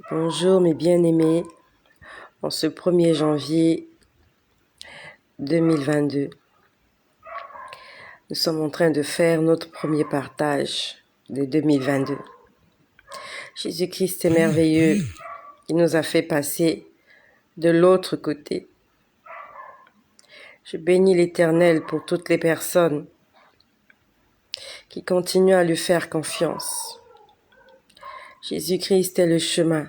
Bonjour mes bien-aimés, en ce 1er janvier 2022, nous sommes en train de faire notre premier partage de 2022. Jésus-Christ est merveilleux, il nous a fait passer de l'autre côté. Je bénis l'Éternel pour toutes les personnes qui continuent à lui faire confiance. Jésus-Christ est le chemin.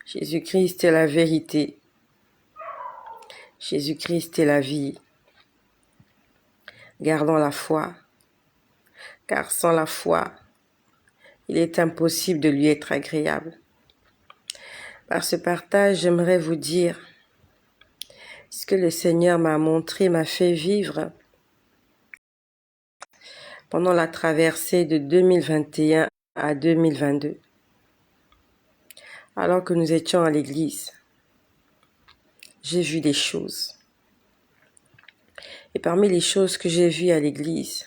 Jésus-Christ est la vérité. Jésus-Christ est la vie. Gardons la foi, car sans la foi, il est impossible de lui être agréable. Par ce partage, j'aimerais vous dire ce que le Seigneur m'a montré, m'a fait vivre pendant la traversée de 2021 à 2022, alors que nous étions à l'église. J'ai vu des choses. Et parmi les choses que j'ai vues à l'église,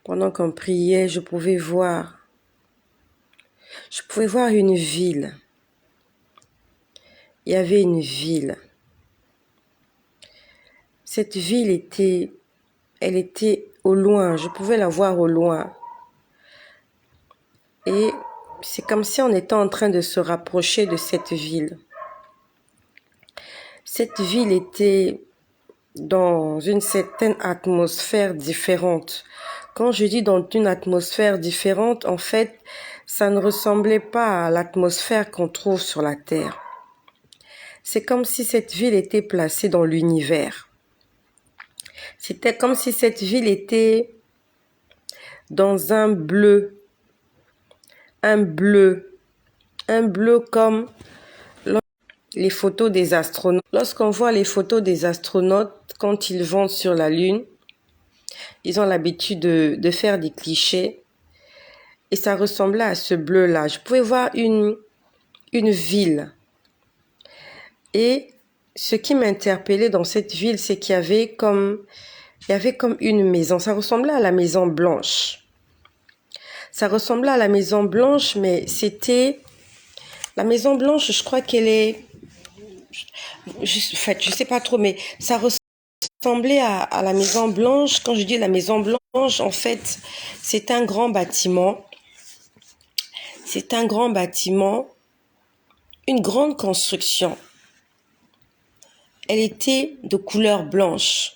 pendant qu'on priait, je pouvais voir une ville. Il y avait une ville. Cette ville elle était au loin. Je pouvais la voir au loin. Et c'est comme si on était en train de se rapprocher de cette ville. Cette ville était dans une certaine atmosphère différente. Quand je dis dans une atmosphère différente, en fait, ça ne ressemblait pas à l'atmosphère qu'on trouve sur la Terre. C'est comme si cette ville était placée dans l'univers. C'était comme si cette ville était dans un bleu comme les photos des astronautes. Lorsqu'on voit les photos des astronautes, quand ils vont sur la Lune, ils ont l'habitude de faire des clichés. Et ça ressemblait à ce bleu-là. Je pouvais voir une ville. Et ce qui m'interpellait dans cette ville, c'est qu'il y avait comme une maison. Ça ressemblait à la Maison Blanche. Ça ressemblait à la Maison Blanche, mais c'était... La Maison Blanche, je crois qu'elle est... je sais pas trop, mais ça ressemblait à la Maison Blanche. Quand je dis la Maison Blanche, en fait, c'est un grand bâtiment. C'est un grand bâtiment, une grande construction. Elle était de couleur blanche.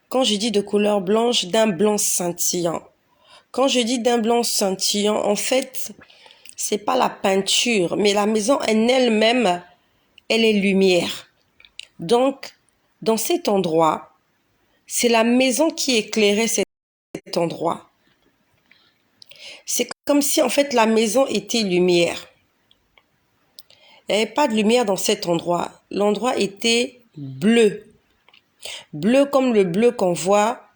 Quand je dis de couleur blanche, d'un blanc scintillant. Quand je dis d'un blanc scintillant, en fait, c'est pas la peinture, mais la maison en elle-même, elle est lumière. Donc, dans cet endroit, c'est la maison qui éclairait cet endroit. C'est comme si, en fait, la maison était lumière. Il n'y avait pas de lumière dans cet endroit. L'endroit était bleu. Bleu comme le bleu qu'on voit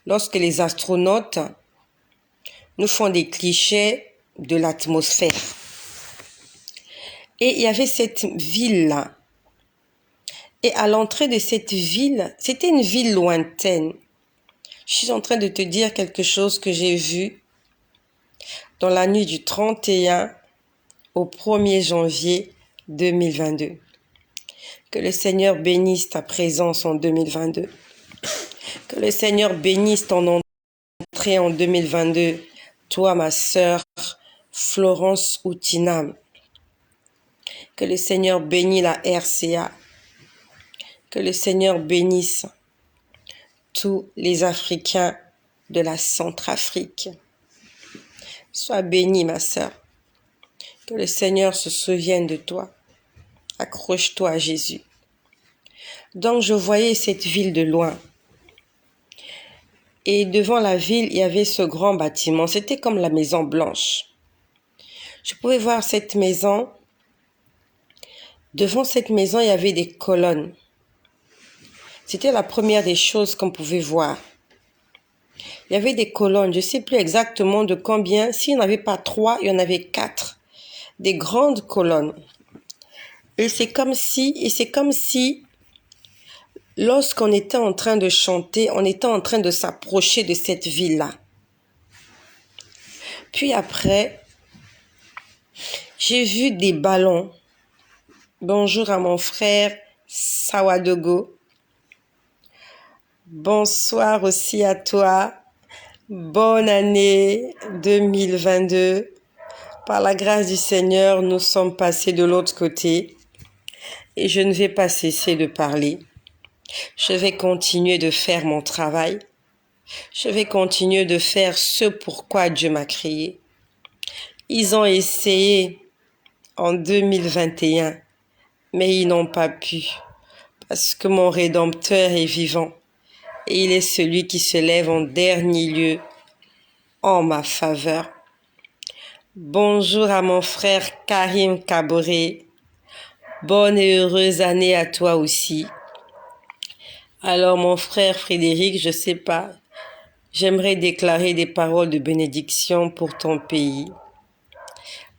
lorsque les astronautes nous font des clichés de l'atmosphère. Et il y avait cette ville-là. Et à l'entrée de cette ville, c'était une ville lointaine. Je suis en train de te dire quelque chose que j'ai vu dans la nuit du 31 au 1er janvier 2022. Que le Seigneur bénisse ta présence en 2022. Que le Seigneur bénisse ton entrée en 2022. Toi, ma sœur, Florence Outinam. Que le Seigneur bénisse la RCA. Que le Seigneur bénisse tous les Africains de la Centrafrique. Sois bénie, ma sœur. Que le Seigneur se souvienne de toi. Accroche-toi à Jésus. Donc, je voyais cette ville de loin. Et devant la ville, il y avait ce grand bâtiment. C'était comme la Maison Blanche. Je pouvais voir cette maison. Devant cette maison, il y avait des colonnes. C'était la première des choses qu'on pouvait voir. Il y avait des colonnes, je ne sais plus exactement de combien. S'il n'y en avait pas 3, il y en avait 4. Des grandes colonnes. Et c'est comme si, lorsqu'on était en train de chanter, on était en train de s'approcher de cette ville-là. Puis après, J'ai vu des ballons. Bonjour à mon frère Sawadogo. Bonsoir aussi à toi. Bonne année 2022. Par la grâce du Seigneur, nous sommes passés de l'autre côté et je ne vais pas cesser de parler. Je vais continuer de faire mon travail. Je vais continuer de faire ce pourquoi Dieu m'a créé. Ils ont essayé en 2021, mais ils n'ont pas pu parce que mon Rédempteur est vivant et il est celui qui se lève en dernier lieu en ma faveur. Bonjour à mon frère Karim Kaboré. Bonne et heureuse année à toi aussi. Alors mon frère Frédéric, je sais pas, j'aimerais déclarer des paroles de bénédiction pour ton pays.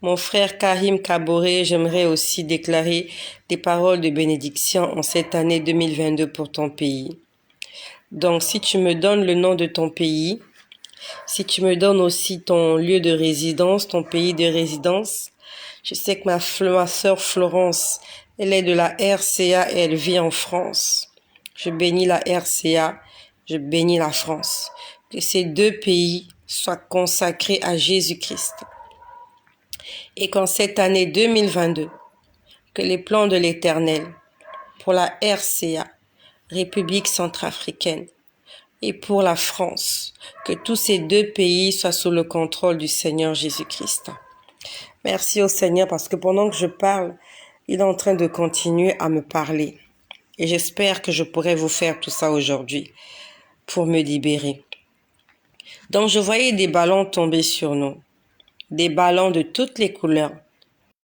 Mon frère Karim Kaboré, j'aimerais aussi déclarer des paroles de bénédiction en cette année 2022 pour ton pays. Donc si tu me donnes le nom de ton pays, si tu me donnes aussi ton lieu de résidence, ton pays de résidence, je sais que ma sœur Florence, elle est de la RCA et elle vit en France. Je bénis la RCA, je bénis la France. Que ces deux pays soient consacrés à Jésus-Christ. Et qu'en cette année 2022, que les plans de l'Éternel pour la RCA, République centrafricaine, et pour la France, que tous ces deux pays soient sous le contrôle du Seigneur Jésus-Christ. Merci au Seigneur parce que pendant que je parle, il est en train de continuer à me parler. Et j'espère que je pourrai vous faire tout ça aujourd'hui pour me libérer. Donc je voyais des ballons tomber sur nous. Des ballons de toutes les couleurs.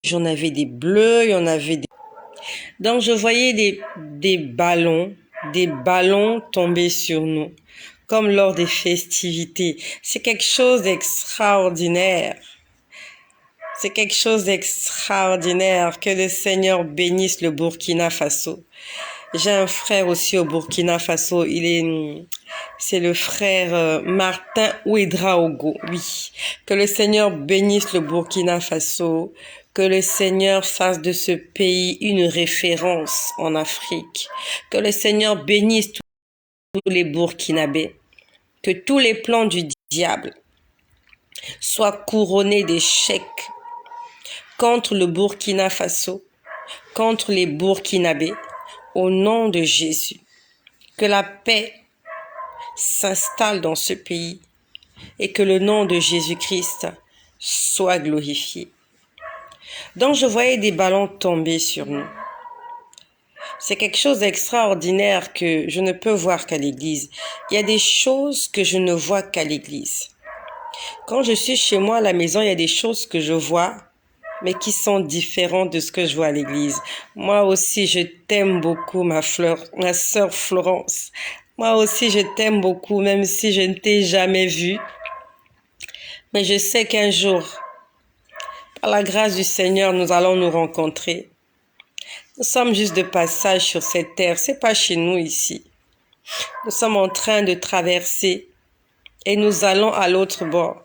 J'en avais des bleus, il y en avait des... Donc je voyais des ballons tomber sur nous. Comme lors des festivités. C'est quelque chose d'extraordinaire. C'est quelque chose d'extraordinaire. Que le Seigneur bénisse le Burkina Faso. J'ai un frère aussi au Burkina Faso. C'est le frère Martin Ouedraogo. Oui. Que le Seigneur bénisse le Burkina Faso. Que le Seigneur fasse de ce pays une référence en Afrique. Que le Seigneur bénisse tous les Burkinabés. Que tous les plans du diable soient couronnés d'échecs contre le Burkina Faso, contre les Burkinabés, au nom de Jésus. Que la paix s'installe dans ce pays et que le nom de Jésus-Christ soit glorifié. Donc je voyais des ballons tomber sur nous. C'est quelque chose d'extraordinaire que je ne peux voir qu'à l'église. Il y a des choses que je ne vois qu'à l'église. Quand je suis chez moi à la maison, il y a des choses que je vois, mais qui sont différentes de ce que je vois à l'église. Moi aussi, je t'aime beaucoup, ma sœur Florence. Moi aussi, je t'aime beaucoup, même si je ne t'ai jamais vue. Mais je sais qu'un jour, par la grâce du Seigneur, nous allons nous rencontrer. Nous sommes juste de passage sur cette terre. C'est pas chez nous ici. Nous sommes en train de traverser et nous allons à l'autre bord.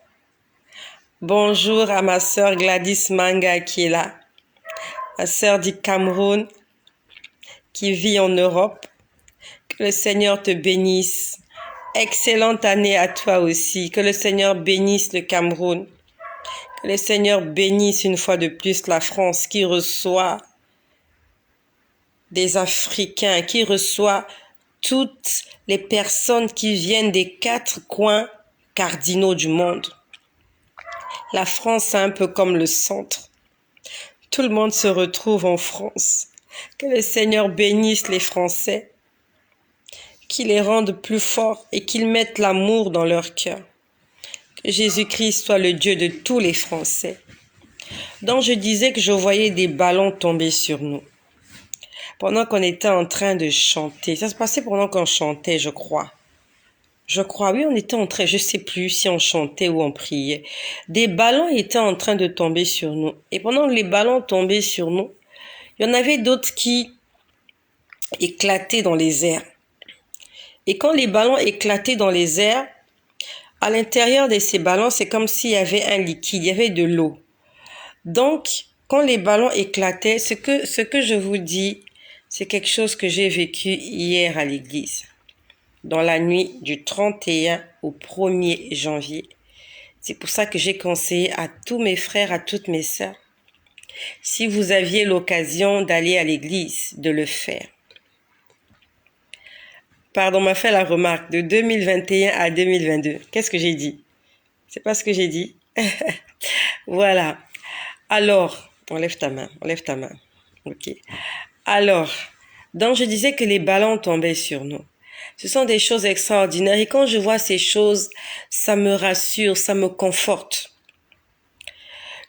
Bonjour à ma sœur Gladys Manga qui est là. Ma sœur du Cameroun qui vit en Europe. Que le Seigneur te bénisse. Excellente année à toi aussi. Que le Seigneur bénisse le Cameroun. Que le Seigneur bénisse une fois de plus la France qui reçoit des Africains, qui reçoit toutes les personnes qui viennent des 4 coins cardinaux du monde. La France, c'est un peu comme le centre. Tout le monde se retrouve en France. Que le Seigneur bénisse les Français, qu'il les rende plus forts et qu'ils mettent l'amour dans leur cœur. Que Jésus-Christ soit le Dieu de tous les Français. Donc je disais que je voyais des ballons tomber sur nous. Pendant qu'on était en train de chanter. Ça se passait pendant qu'on chantait, je crois. Oui, on était en train, je sais plus si on chantait ou on priait. Des ballons étaient en train de tomber sur nous. Et pendant que les ballons tombaient sur nous, il y en avait d'autres qui éclataient dans les airs. Et quand les ballons éclataient dans les airs, à l'intérieur de ces ballons, c'est comme s'il y avait un liquide, il y avait de l'eau. Donc, quand les ballons éclataient, ce que je vous dis, c'est quelque chose que j'ai vécu hier à l'église, dans la nuit du 31 au 1er janvier. C'est pour ça que j'ai conseillé à tous mes frères, à toutes mes sœurs, si vous aviez l'occasion d'aller à l'église, de le faire. Pardon, on m'a fait la remarque de 2021 à 2022. Qu'est-ce que j'ai dit? C'est pas ce que j'ai dit. Voilà. Alors, enlève ta main, enlève ta main. Ok. Alors, donc je disais que les ballons tombaient sur nous. Ce sont des choses extraordinaires et quand je vois ces choses, ça me rassure, ça me conforte.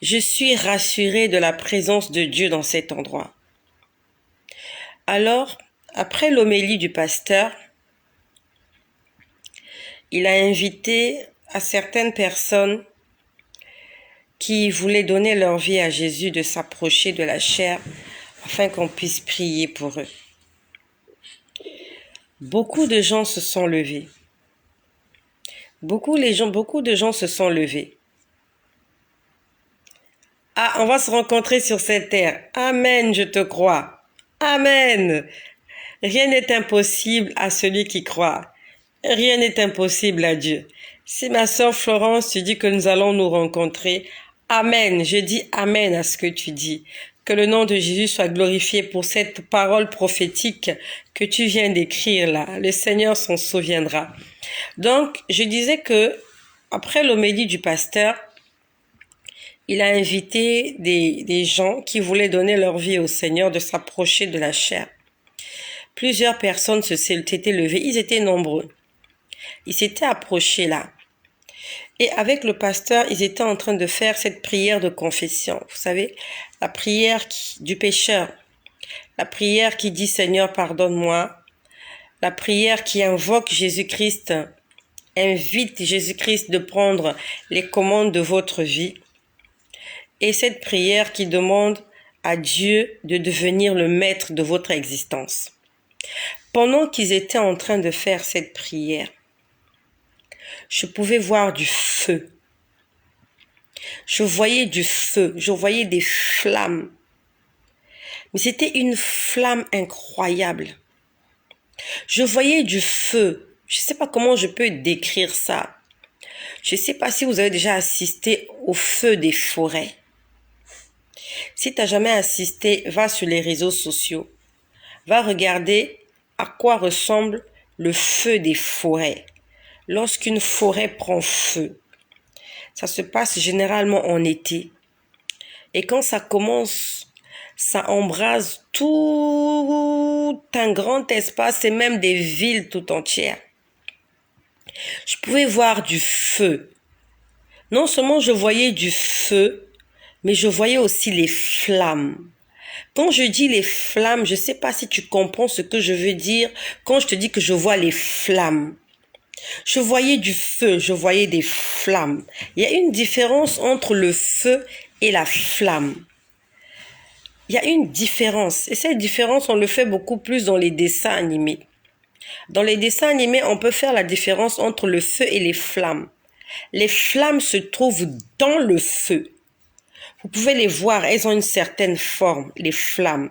Je suis rassurée de la présence de Dieu dans cet endroit. Alors, après l'homélie du pasteur, il a invité à certaines personnes qui voulaient donner leur vie à Jésus de s'approcher de la chair afin qu'on puisse prier pour eux. Beaucoup de gens se sont levés. Beaucoup de gens se sont levés. Ah, on va se rencontrer sur cette terre. Amen, je te crois. Amen. Rien n'est impossible à celui qui croit. Rien n'est impossible à Dieu. Si ma sœur Florence, tu dis que nous allons nous rencontrer, amen. Je dis amen à ce que tu dis. Que le nom de Jésus soit glorifié pour cette parole prophétique que tu viens d'écrire là. Le Seigneur s'en souviendra. Donc, je disais que après l'homélie du pasteur, il a invité des gens qui voulaient donner leur vie au Seigneur de s'approcher de la chair. Plusieurs personnes s'étaient levées, ils étaient nombreux. Ils s'étaient approchés là. Et avec le pasteur, ils étaient en train de faire cette prière de confession. Vous savez, la prière du pécheur. La prière qui dit Seigneur, pardonne-moi. La prière qui invoque Jésus-Christ, invite Jésus-Christ de prendre les commandes de votre vie. Et cette prière qui demande à Dieu de devenir le maître de votre existence. Pendant qu'ils étaient en train de faire cette prière, je pouvais voir du feu. Je voyais du feu, je voyais des flammes. Mais c'était une flamme incroyable. Je voyais du feu. Je ne sais pas comment je peux décrire ça. Je ne sais pas si vous avez déjà assisté au feu des forêts. Si tu n'as jamais assisté, va sur les réseaux sociaux. Va regarder à quoi ressemble le feu des forêts. Lorsqu'une forêt prend feu, ça se passe généralement en été. Et quand ça commence, ça embrase tout un grand espace et même des villes tout entières. Je pouvais voir du feu. Non seulement je voyais du feu, mais je voyais aussi les flammes. Quand je dis les flammes, je ne sais pas si tu comprends ce que je veux dire quand je te dis que je vois les flammes. Je voyais du feu, je voyais des flammes. Il y a une différence entre le feu et la flamme. Il y a une différence. Et cette différence, on le fait beaucoup plus dans les dessins animés. Dans les dessins animés, on peut faire la différence entre le feu et les flammes. Les flammes se trouvent dans le feu. Vous pouvez les voir, elles ont une certaine forme, les flammes.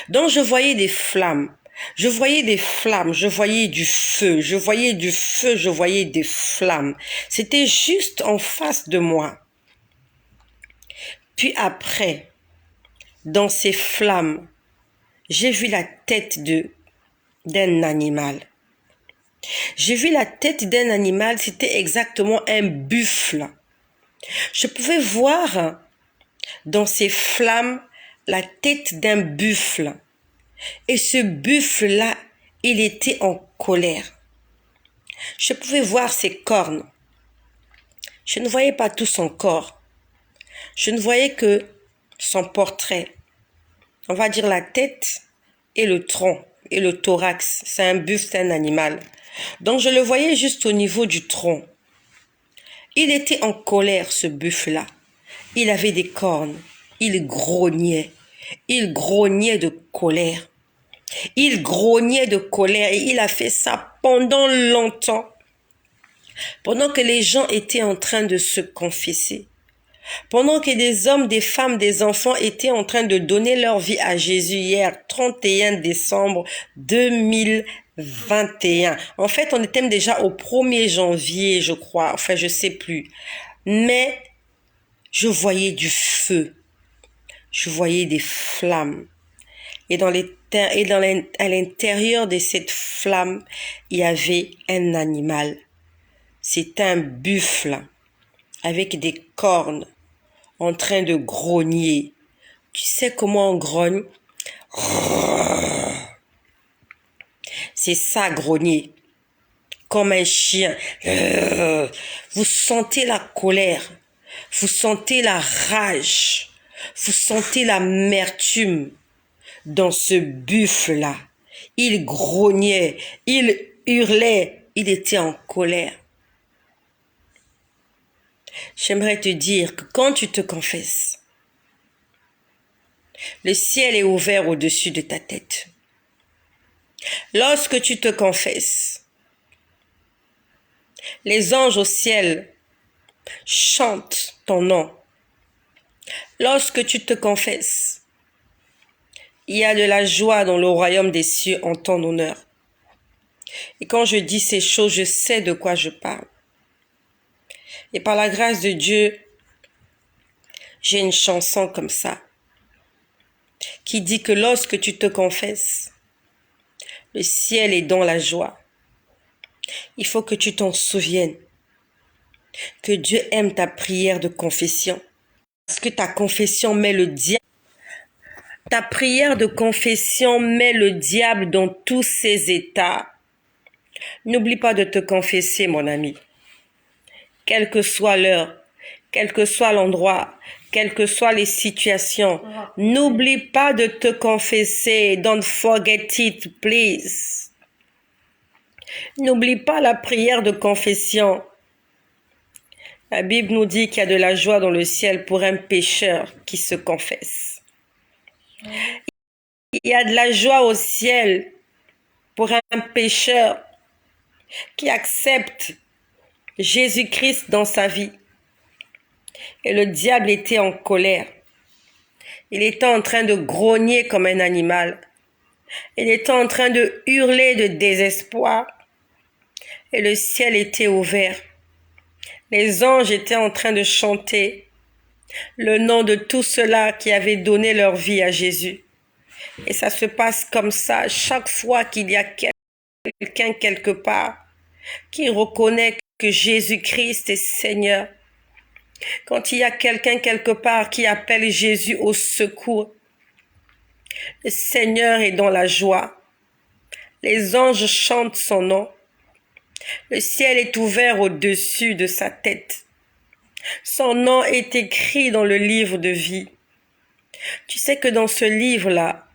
Donc je voyais des flammes. Je voyais des flammes, je voyais du feu, je voyais du feu, je voyais des flammes. C'était juste en face de moi. Puis après, dans ces flammes, j'ai vu la tête d'un animal. J'ai vu la tête d'un animal, c'était exactement un buffle. Je pouvais voir dans ces flammes la tête d'un buffle. Et ce buffle-là, il était en colère. Je pouvais voir ses cornes. Je ne voyais pas tout son corps. Je ne voyais que son portrait. On va dire la tête et le tronc et le thorax. C'est un buffle, c'est un animal. Donc je le voyais juste au niveau du tronc. Il était en colère, ce buffle-là. Il avait des cornes. Il grognait. Il grognait de colère. Il grognait de colère et il a fait ça pendant longtemps. Pendant que les gens étaient en train de se confesser. Pendant que des hommes, des femmes, des enfants étaient en train de donner leur vie à Jésus hier, 31 décembre 2021. En fait, on était déjà au 1er janvier, je crois. Enfin, je sais plus. Mais je voyais du feu. Je voyais des flammes. Et à l'intérieur de cette flamme, il y avait un animal. C'était un buffle avec des cornes en train de grogner. Tu sais comment on grogne? C'est ça, grogner. Comme un chien. Vous sentez la colère. Vous sentez la rage. Vous sentez l'amertume dans ce buffle-là. Il grognait, il hurlait, il était en colère. J'aimerais te dire que quand tu te confesses, le ciel est ouvert au-dessus de ta tête. Lorsque tu te confesses, les anges au ciel chantent ton nom. Lorsque tu te confesses, il y a de la joie dans le royaume des cieux en ton honneur. Et quand je dis ces choses, je sais de quoi je parle. Et par la grâce de Dieu, j'ai une chanson comme ça, qui dit que lorsque tu te confesses, le ciel est dans la joie. Il faut que tu t'en souviennes, que Dieu aime ta prière de confession. Parce que ta confession met le diable. Ta prière de confession met le diable dans tous ses états. N'oublie pas de te confesser, mon ami. Quelle que soit l'heure, quel que soit l'endroit, quelles que soient les situations, n'oublie pas de te confesser. Don't forget it, please. N'oublie pas la prière de confession. La Bible nous dit qu'il y a de la joie dans le ciel pour un pécheur qui se confesse. Il y a de la joie au ciel pour un pécheur qui accepte Jésus-Christ dans sa vie. Et le diable était en colère. Il était en train de grogner comme un animal. Il était en train de hurler de désespoir. Et le ciel était ouvert. Les anges étaient en train de chanter le nom de tous ceux-là qui avaient donné leur vie à Jésus. Et ça se passe comme ça chaque fois qu'il y a quelqu'un quelque part qui reconnaît que Jésus-Christ est Seigneur. Quand il y a quelqu'un quelque part qui appelle Jésus au secours, le Seigneur est dans la joie. Les anges chantent son nom. Le ciel est ouvert au-dessus de sa tête. Son nom est écrit dans le livre de vie. Tu sais que dans ce livre-là,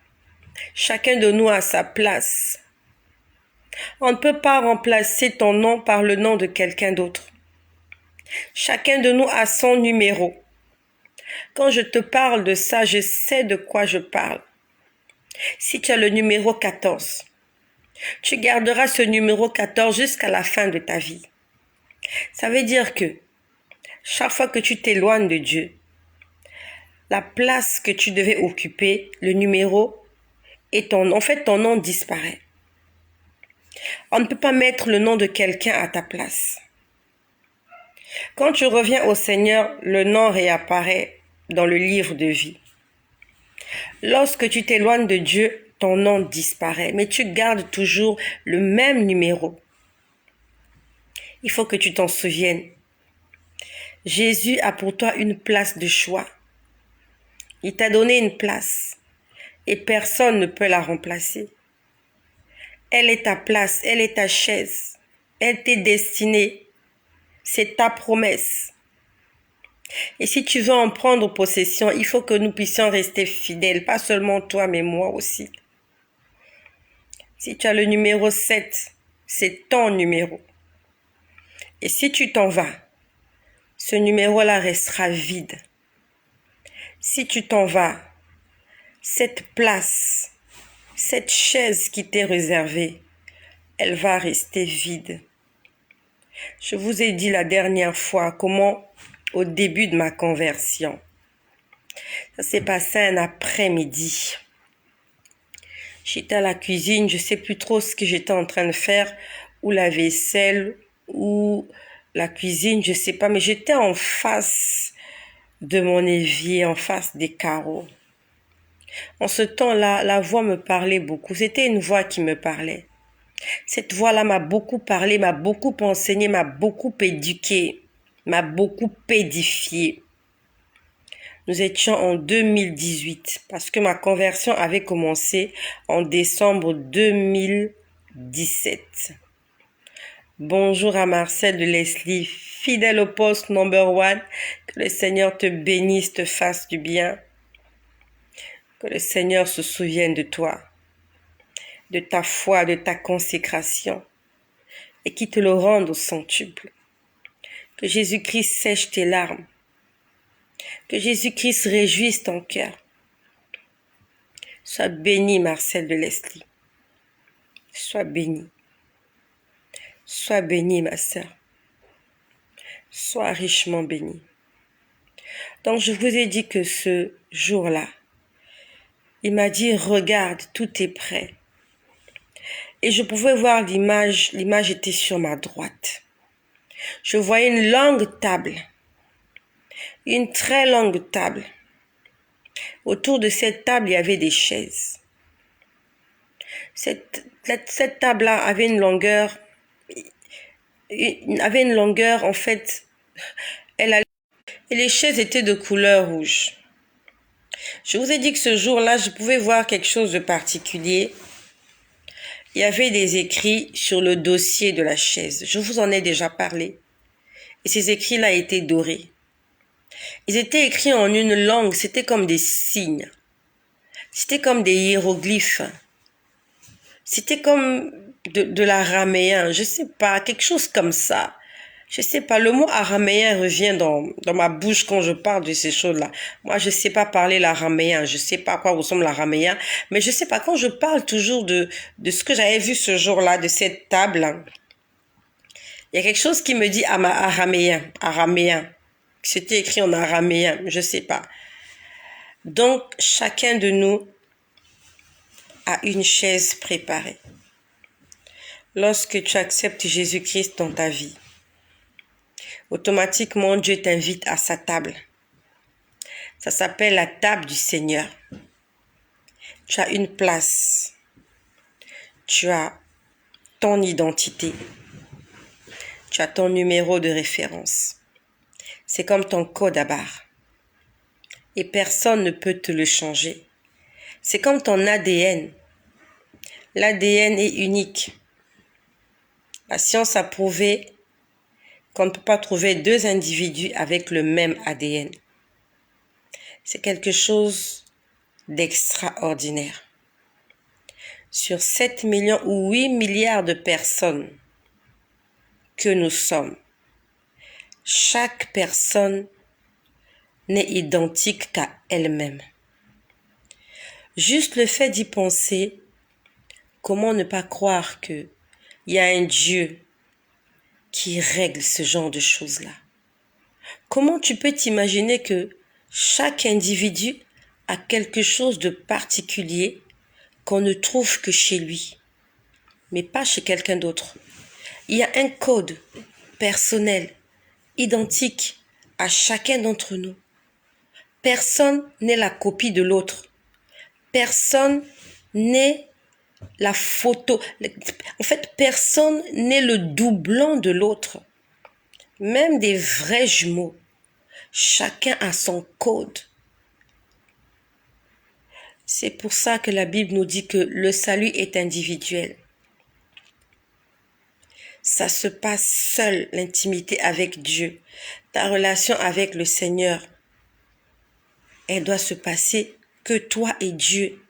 chacun de nous a sa place. On ne peut pas remplacer ton nom par le nom de quelqu'un d'autre. Chacun de nous a son numéro. Quand je te parle de ça, je sais de quoi je parle. Si tu as le numéro 14, tu garderas ce numéro 14 jusqu'à la fin de ta vie. Ça veut dire que chaque fois que tu t'éloignes de Dieu, la place que tu devais occuper, le numéro, et ton nom disparaît. On ne peut pas mettre le nom de quelqu'un à ta place. Quand tu reviens au Seigneur, le nom réapparaît dans le livre de vie. Lorsque tu t'éloignes de Dieu, ton nom disparaît, mais tu gardes toujours le même numéro. Il faut que tu t'en souviennes. Jésus a pour toi une place de choix. Il t'a donné une place et personne ne peut la remplacer. Elle est ta place, elle est ta chaise, elle t'est destinée. C'est ta promesse. Et si tu veux en prendre possession, il faut que nous puissions rester fidèles, pas seulement toi, mais moi aussi. Si tu as le numéro 7, c'est ton numéro. Et si tu t'en vas, ce numéro-là restera vide. Si tu t'en vas, cette place, cette chaise qui t'est réservée, elle va rester vide. Je vous ai dit la dernière fois comment au début de ma conversion. Ça s'est passé un après-midi. J'étais à la cuisine, je sais plus trop ce que j'étais en train de faire, ou la vaisselle, ou la cuisine, je sais pas, mais j'étais en face de mon évier, en face des carreaux. En ce temps-là, la voix me parlait beaucoup. C'était une voix qui me parlait. Cette voix-là m'a beaucoup parlé, m'a beaucoup enseigné, m'a beaucoup éduqué, m'a beaucoup édifié. Nous étions en 2018 parce que ma conversion avait commencé en décembre 2017. Bonjour à Marcel de Leslie, fidèle au poste number one. Que le Seigneur te bénisse, te fasse du bien. Que le Seigneur se souvienne de toi, de ta foi, de ta consécration et qu'il te le rende au centuple. Que Jésus-Christ sèche tes larmes. Que Jésus-Christ réjouisse ton cœur. Sois béni, Marcel de Leslie. Sois béni. Sois béni, ma sœur. Sois richement béni. Donc, je vous ai dit que ce jour-là, il m'a dit, regarde, tout est prêt. Et je pouvais voir l'image était sur ma droite. Je voyais une longue table, une très longue table. Autour de cette table, il y avait des chaises. Cette table-là avait une longueur, en fait, et les chaises étaient de couleur rouge. Je vous ai dit que ce jour-là, je pouvais voir quelque chose de particulier. Il y avait des écrits sur le dossier de la chaise. Je vous en ai déjà parlé. Et ces écrits-là étaient dorés. Ils étaient écrits en une langue, c'était comme des signes. C'était comme des hiéroglyphes. C'était comme de l'araméen, je sais pas, quelque chose comme ça. Je sais pas, le mot araméen revient dans ma bouche quand je parle de ces choses-là. Moi, je sais pas parler l'araméen, je sais pas à quoi ressemble l'araméen, mais je sais pas, quand je parle toujours de ce que j'avais vu ce jour-là, de cette table, il y a quelque chose qui me dit araméen. C'était écrit en araméen, je sais pas. Donc, chacun de nous a une chaise préparée. Lorsque tu acceptes Jésus-Christ dans ta vie, automatiquement, Dieu t'invite à sa table. Ça s'appelle la table du Seigneur. Tu as une place. Tu as ton identité. Tu as ton numéro de référence. C'est comme ton code à barre. Et personne ne peut te le changer. C'est comme ton ADN. L'ADN est unique. La science a prouvé qu'on ne peut pas trouver deux individus avec le même ADN. C'est quelque chose d'extraordinaire. Sur 7 millions ou 8 milliards de personnes que nous sommes, chaque personne n'est identique qu'à elle-même. Juste le fait d'y penser, comment ne pas croire qu'il y a un Dieu qui règle ce genre de choses-là? Comment tu peux t'imaginer que chaque individu a quelque chose de particulier qu'on ne trouve que chez lui, mais pas chez quelqu'un d'autre? Il y a un code personnel, identique à chacun d'entre nous. Personne n'est la copie de l'autre. Personne n'est la photo. En fait, personne n'est le doublon de l'autre. Même des vrais jumeaux. Chacun a son code. C'est pour ça que la Bible nous dit que le salut est individuel. Ça se passe seul, l'intimité avec Dieu. Ta relation avec le Seigneur, elle doit se passer que toi et Dieu.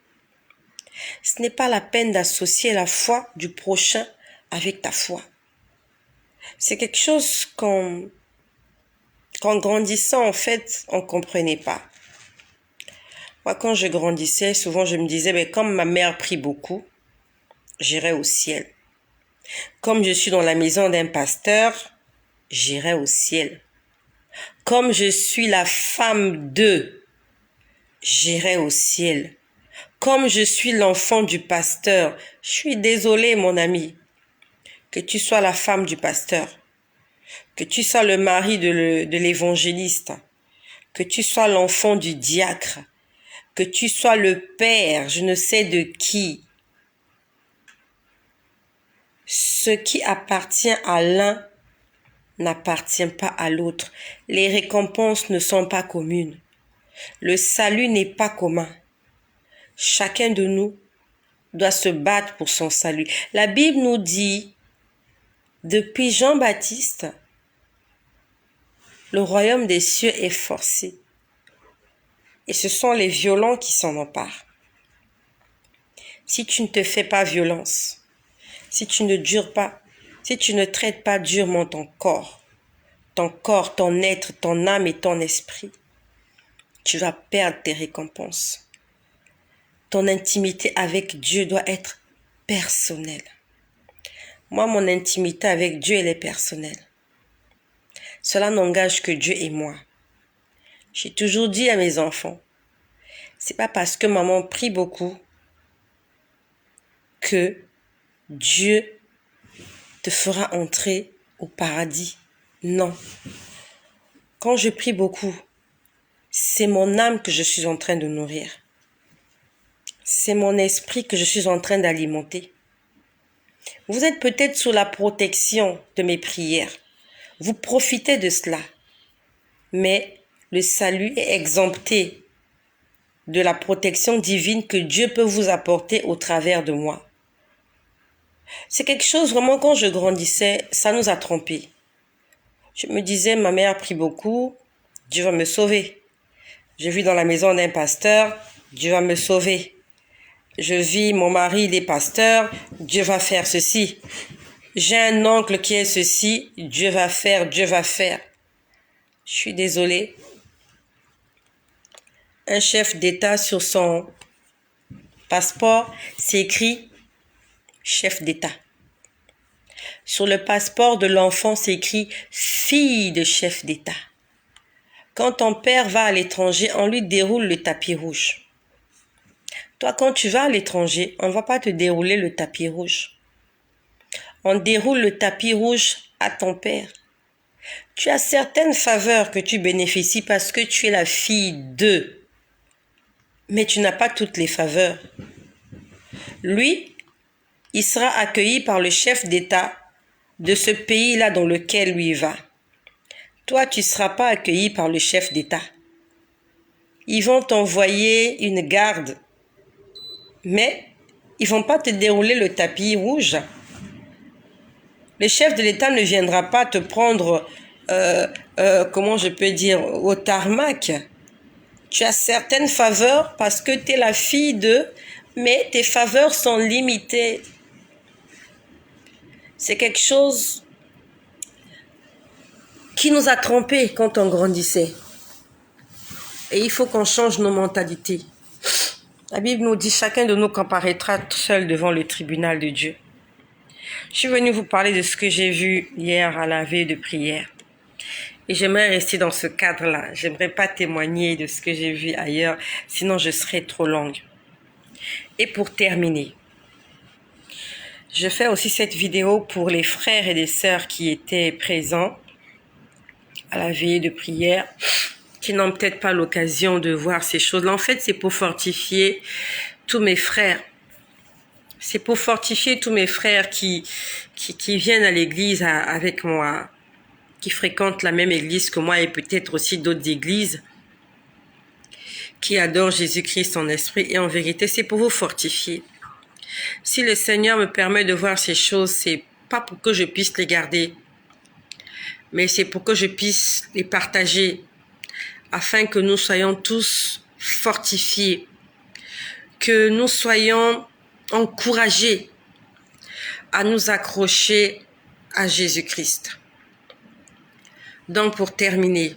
Ce n'est pas la peine d'associer la foi du prochain avec ta foi. C'est quelque chose qu'en grandissant, en fait, on ne comprenait pas. Moi, quand je grandissais, souvent je me disais, mais comme ma mère prie beaucoup, j'irai au ciel. Comme je suis dans la maison d'un pasteur, j'irai au ciel. Comme je suis la femme de, j'irai au ciel. Comme je suis l'enfant du pasteur, je suis désolée, mon ami, que tu sois la femme du pasteur, que tu sois le mari de l'évangéliste, que tu sois l'enfant du diacre, que tu sois le père, je ne sais de qui. Ce qui appartient à l'un n'appartient pas à l'autre. Les récompenses ne sont pas communes. Le salut n'est pas commun. Chacun de nous doit se battre pour son salut. La Bible nous dit, depuis Jean-Baptiste, le royaume des cieux est forcé. Et ce sont les violents qui s'en emparent. Si tu ne te fais pas violence, si tu ne dures pas, si tu ne traites pas durement ton corps, ton être, ton âme et ton esprit, tu vas perdre tes récompenses. Ton intimité avec Dieu doit être personnelle. Moi, mon intimité avec Dieu, elle est personnelle. Cela n'engage que Dieu et moi. J'ai toujours dit à mes enfants, c'est pas parce que maman prie beaucoup que Dieu te fera entrer au paradis. Non. Quand je prie beaucoup, c'est mon âme que je suis en train de nourrir. C'est mon esprit que je suis en train d'alimenter. Vous êtes peut-être sous la protection de mes prières. Vous profitez de cela. Mais le salut est exempté de la protection divine que Dieu peut vous apporter au travers de moi. C'est quelque chose vraiment, quand je grandissais, ça nous a trompés. Je me disais, ma mère prie beaucoup, Dieu va me sauver. Je vis dans la maison d'un pasteur, Dieu va me sauver. Je vis, mon mari, il est pasteur, Dieu va faire ceci. J'ai un oncle qui est ceci, Dieu va faire, Dieu va faire. Je suis désolée. Un chef d'État sur son passeport, c'est écrit chef d'État. Sur le passeport de l'enfant, c'est écrit fille de chef d'État. Quand ton père va à l'étranger, on lui déroule le tapis rouge. Toi, quand tu vas à l'étranger, on ne va pas te dérouler le tapis rouge. On déroule le tapis rouge à ton père. Tu as certaines faveurs que tu bénéficies parce que tu es la fille d'eux. Mais tu n'as pas toutes les faveurs. Lui, il sera accueilli par le chef d'État de ce pays-là dans lequel lui va. Toi, tu ne seras pas accueilli par le chef d'État. Ils vont t'envoyer une garde, mais ils ne vont pas te dérouler le tapis rouge. Le chef de l'État ne viendra pas te prendre, comment je peux dire, au tarmac. Tu as certaines faveurs parce que tu es la fille d'eux, mais tes faveurs sont limitées. C'est quelque chose qui nous a trompés quand on grandissait. Et il faut qu'on change nos mentalités. La Bible nous dit, chacun de nous comparaîtra seul devant le tribunal de Dieu. Je suis venue vous parler de ce que j'ai vu hier à la veille de prière. Et j'aimerais rester dans ce cadre-là. J'aimerais pas témoigner de ce que j'ai vu ailleurs, sinon je serais trop longue. Et pour terminer, je fais aussi cette vidéo pour les frères et les sœurs qui étaient présents à la veille de prière, qui n'ont peut-être pas l'occasion de voir ces choses-là. En fait, c'est pour fortifier tous mes frères. C'est pour fortifier tous mes frères qui viennent à l'église avec moi, qui fréquentent la même église que moi et peut-être aussi d'autres églises, qui adorent Jésus-Christ en esprit et en vérité. C'est pour vous fortifier. Si le Seigneur me permet de voir ces choses, c'est pas pour que je puisse les garder, mais c'est pour que je puisse les partager, afin que nous soyons tous fortifiés, que nous soyons encouragés à nous accrocher à Jésus-Christ. Donc, pour terminer,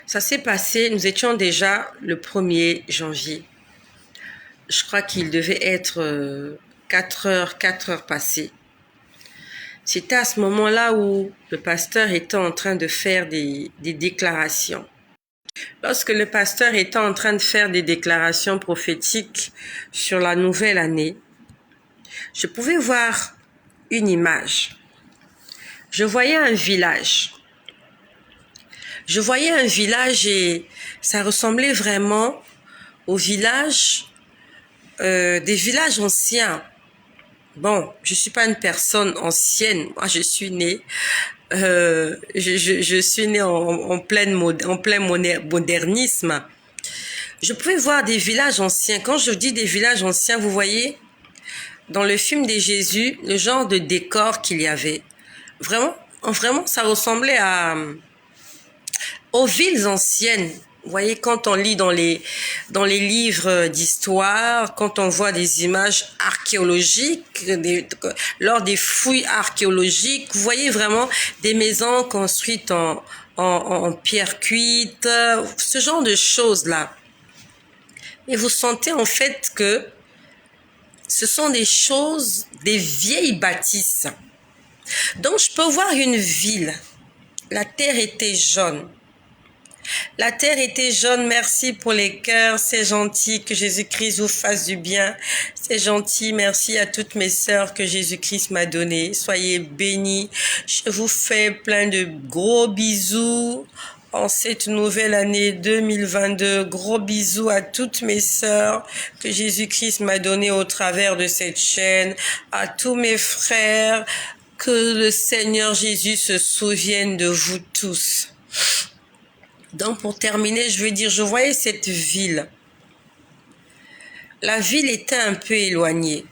ça s'est passé, nous étions déjà le 1er janvier. Je crois qu'il devait être 4 heures passées. C'était à ce moment-là où le pasteur était en train de faire des déclarations. Lorsque le pasteur était en train de faire des déclarations prophétiques sur la nouvelle année, je pouvais voir une image. Je voyais un village. Je voyais un village et ça ressemblait vraiment au village, des villages anciens. Bon, je suis pas une personne ancienne. Moi, je suis née, je suis née en plein modernisme. Je pouvais voir des villages anciens. Quand je dis des villages anciens, vous voyez, dans le film de Jésus, le genre de décor qu'il y avait. Vraiment, ça ressemblait aux villes anciennes. Vous voyez, quand on lit dans les livres d'histoire, quand on voit des images archéologiques, lors des fouilles archéologiques, vous voyez vraiment des maisons construites en pierre cuite, ce genre de choses-là. Et vous sentez en fait que ce sont des choses, des vieilles bâtisses. Donc je peux voir une ville. La terre était jaune. La terre était jaune, merci pour les cœurs, c'est gentil, que Jésus-Christ vous fasse du bien, c'est gentil, merci à toutes mes sœurs que Jésus-Christ m'a données, soyez bénis, je vous fais plein de gros bisous en cette nouvelle année 2022, gros bisous à toutes mes sœurs que Jésus-Christ m'a données au travers de cette chaîne, à tous mes frères, que le Seigneur Jésus se souvienne de vous tous. Donc, pour terminer, je veux dire, je voyais cette ville. La ville était un peu éloignée.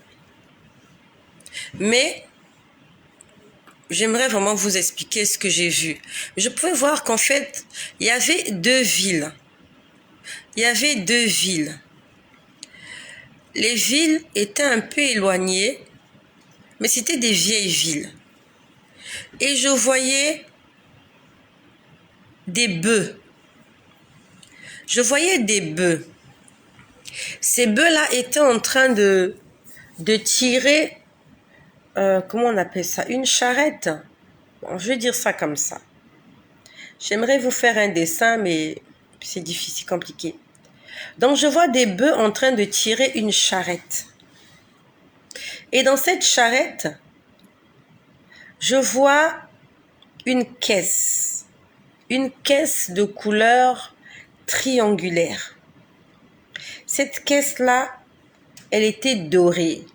Mais, j'aimerais vraiment vous expliquer ce que j'ai vu. Je pouvais voir qu'en fait, il y avait deux villes. Il y avait deux villes. Les villes étaient un peu éloignées, mais c'était des vieilles villes. Et je voyais des bœufs. Je voyais des bœufs. Ces bœufs-là étaient en train de tirer, comment on appelle ça, une charrette. Bon, je vais dire ça comme ça. J'aimerais vous faire un dessin, mais c'est difficile, compliqué. Donc, je vois des bœufs en train de tirer une charrette. Et dans cette charrette, je vois une caisse de couleur triangulaire. Cette caisse-là, elle était dorée.